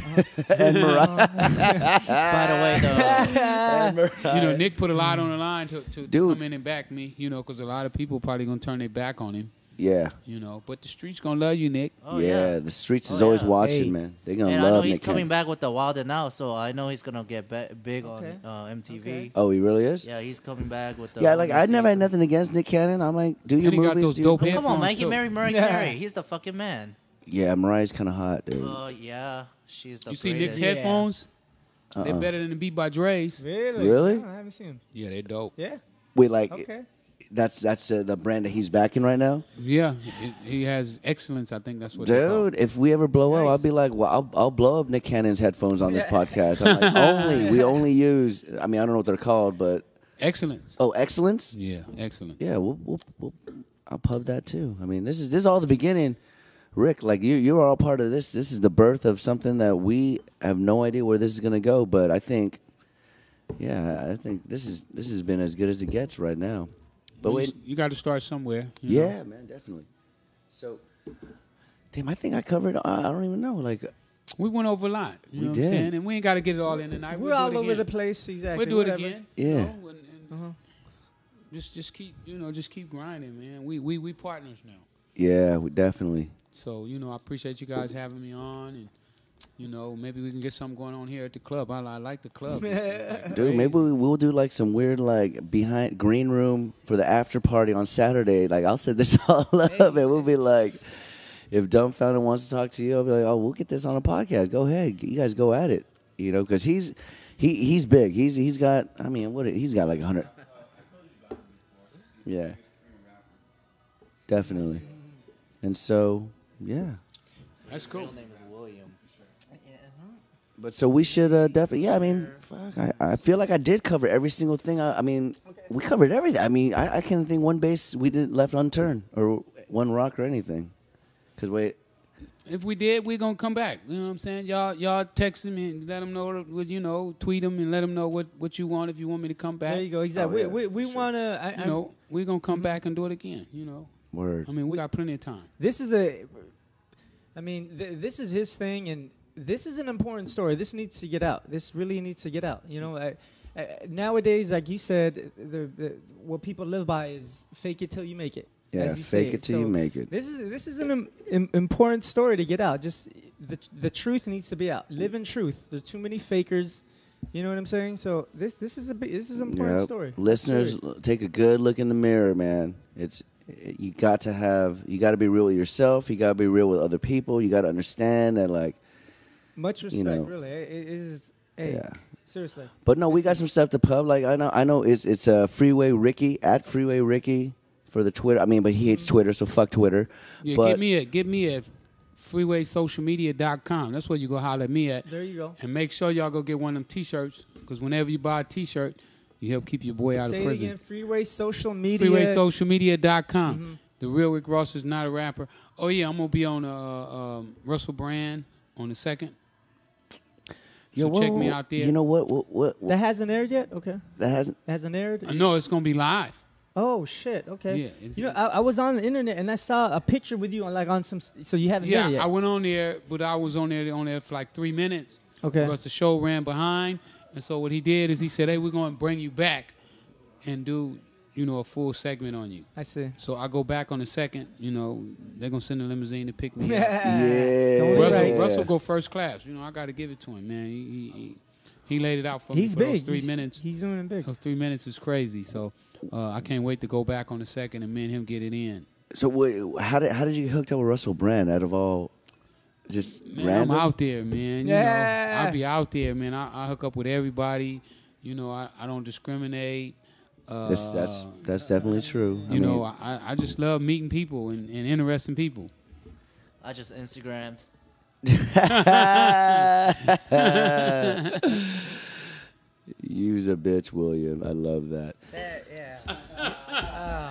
and Mariah. By the way, though, You know, Nick put a lot on the line to Dude. come in and back me. You know, because a lot of people probably gonna turn their back on him. Yeah. You know, but the streets gonna love you, Nick. oh yeah. yeah. The streets is Oh, always yeah. watching, Hey. man. They're gonna And I know love he's Nick coming Cannon. back with the Wilder now, so I know he's gonna get big Okay. on MTV. Okay. Oh, he really is. Yeah, he's coming back with the. Yeah, like I never had season. nothing against Nick Cannon. I'm like, do your And he got movies. those do dope your- Oh, come on, man. headphones, He too. married Mariah Yeah. Carey. He's the fucking man. Yeah, Mariah's kind of hot, dude. Yeah, she's the You see Nick's greatest. Yeah. headphones? They're better than the Beat by Dre's. Really? Really? No, I haven't seen him. Yeah, they're dope. Yeah. Wait, like Okay. that's the brand that he's backing right now, Yeah, he has excellence. I think that's what they call it. dude. If we ever blow up, I'll Nice. be like, well, I'll blow up Nick Cannon's headphones on this podcast. I'm like, we only use. I mean, I don't know what they're called, but Excellence. excellence. Yeah, excellent. Yeah, we'll I'll pub that too. I mean, this is all the beginning. Rick, like you are all part of this. This is the birth of something that we have no idea where this is gonna go. But I think this has been as good as it gets right now. But Well, wait, you got to start somewhere. you know? yeah, man, definitely. So, damn, I think I covered. I don't even know. Like, We went over a lot. You We know did. what I'm saying? And we ain't got to get it all in tonight. We're We'll do all it over again. the place. Exactly. We'll do it Whatever. again. Yeah. You know, and just keep grinding, man. We partners now. yeah, we definitely. So, you know, I appreciate you guys having me on, and, you know, maybe we can get something going on here at the club. I like the club. It's like Dude, crazy. maybe we'll do like some weird like behind green room for the after party on Saturday. Like I'll set this all up and we'll be like, if Dumbfounded wants to talk to you, I'll be like, oh, we'll get this on a podcast. Go ahead, you guys go at it. You know, because he's big. He's got. I mean, he's got like 100. Yeah, definitely. And so, yeah. That's cool. His name is William. But so we should definitely, yeah, I mean, fuck, I feel like I did cover every single thing. I mean, we covered everything. I mean, I can't think one base we didn't left unturned or one rock or anything. Because wait, If we did, we're going to come back. You know what I'm saying? Y'all text him and let him know, you know, tweet him and let him know what you want if you want me to come back. There you go. Exactly. Oh, yeah, we want to. You know, we're going to come back and do it again, you know. word. I mean, we got plenty of time. This is this is his thing, and this is an important story. This needs to get out. This really needs to get out. You know, nowadays, like you said, what people live by is fake it till you make it. Yeah, as you fake say. it till you make it. This is an important story to get out. Just the truth needs to be out. Live in truth. There's too many fakers. You know what I'm saying? So this is an important story. Listeners, take a good look in the mirror, man. You got to be real with yourself. You got to be real with other people. You got to understand that, like, much respect, really. It is. Hey, seriously. But no, we got some stuff to pub. Like I know it's Freeway Ricky at Freeway Ricky for the Twitter. I mean, but he hates Twitter, so fuck Twitter. Yeah, but get me at freewaysocialmedia.com. That's where you go holler at me at. There you go. And make sure y'all go get one of them T-shirts, because whenever you buy a T-shirt, you help keep your boy out of prison. Say it again. Freeway Social Media. Freewaysocialmedia.com. Mm-hmm. The real Rick Ross is not a rapper. Oh yeah, I'm gonna be on Russell Brand on the 2nd. So check me out there. You know what? That hasn't aired yet? Okay. That hasn't aired? No, it's going to be live. Oh, shit. Okay. Yeah. I was on the internet, and I saw a picture with you on some... So you haven't done it yet? Yeah, I went on there, but I was on there for like 3 minutes. Okay. Because the show ran behind. And so what he did is he said, hey, we're going to bring you back and do, a full segment on you. I see. So I go back on the 2nd. They're going to send a limousine to pick me up. Yeah. Russell go first class. I got to give it to him, man. He laid it out for me for big. those 3 minutes. He's doing it big. Those 3 minutes was crazy. So I can't wait to go back on the 2nd and me and him get it in. So how did you get hooked up with Russell Brand out of all just random? I'm out there, man. I'll be out there, man. I hook up with everybody. I don't discriminate. That's definitely true. I just love meeting people and interesting people. I just Instagrammed. Use a bitch, William. I love that.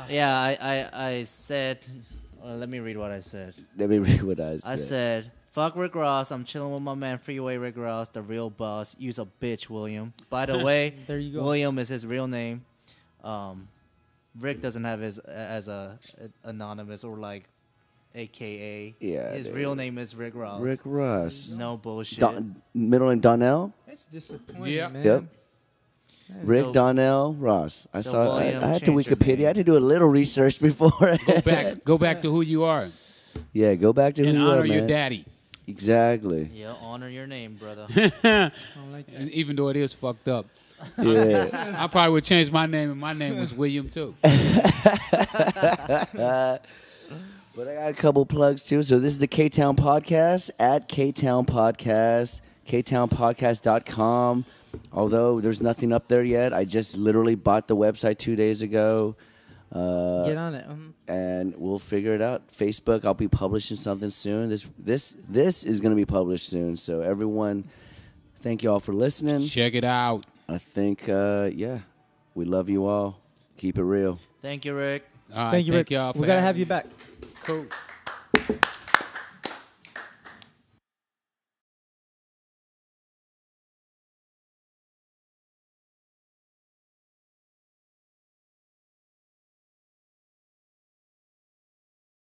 I said, let me read what I said. I said, fuck Rick Ross. I'm chilling with my man Freeway Rick Ross, the real boss. Use a bitch, William. By the way, there you go. William is his real name. Rick doesn't have his as a anonymous or like AKA. Yeah. His real name is Rick Ross. Rick Ross. No bullshit. Middle name Donnell? That's disappointing, man. Yep. Rick Donnell Ross. I had to Wikipedia. I had to do a little research before. Go back to who you are. Yeah, go back to who you are, man. And honor your daddy. Exactly. Yeah, honor your name, brother. I don't like that. Even though it is fucked up. Yeah. I probably would change my name, and my name was William, too. But I got a couple plugs, too. So this is the Ktown Podcast at Ktown Podcast, ktownpodcast.com. Although there's nothing up there yet. I just literally bought the website 2 days ago. Get on it. And we'll figure it out. Facebook, I'll be publishing something soon. This is going to be published soon. So everyone, thank you all for listening. Check it out. I think, we love you all. Keep it real. Thank you, Rick. Thank you, Rick. Y'all we got to have you back. Cool.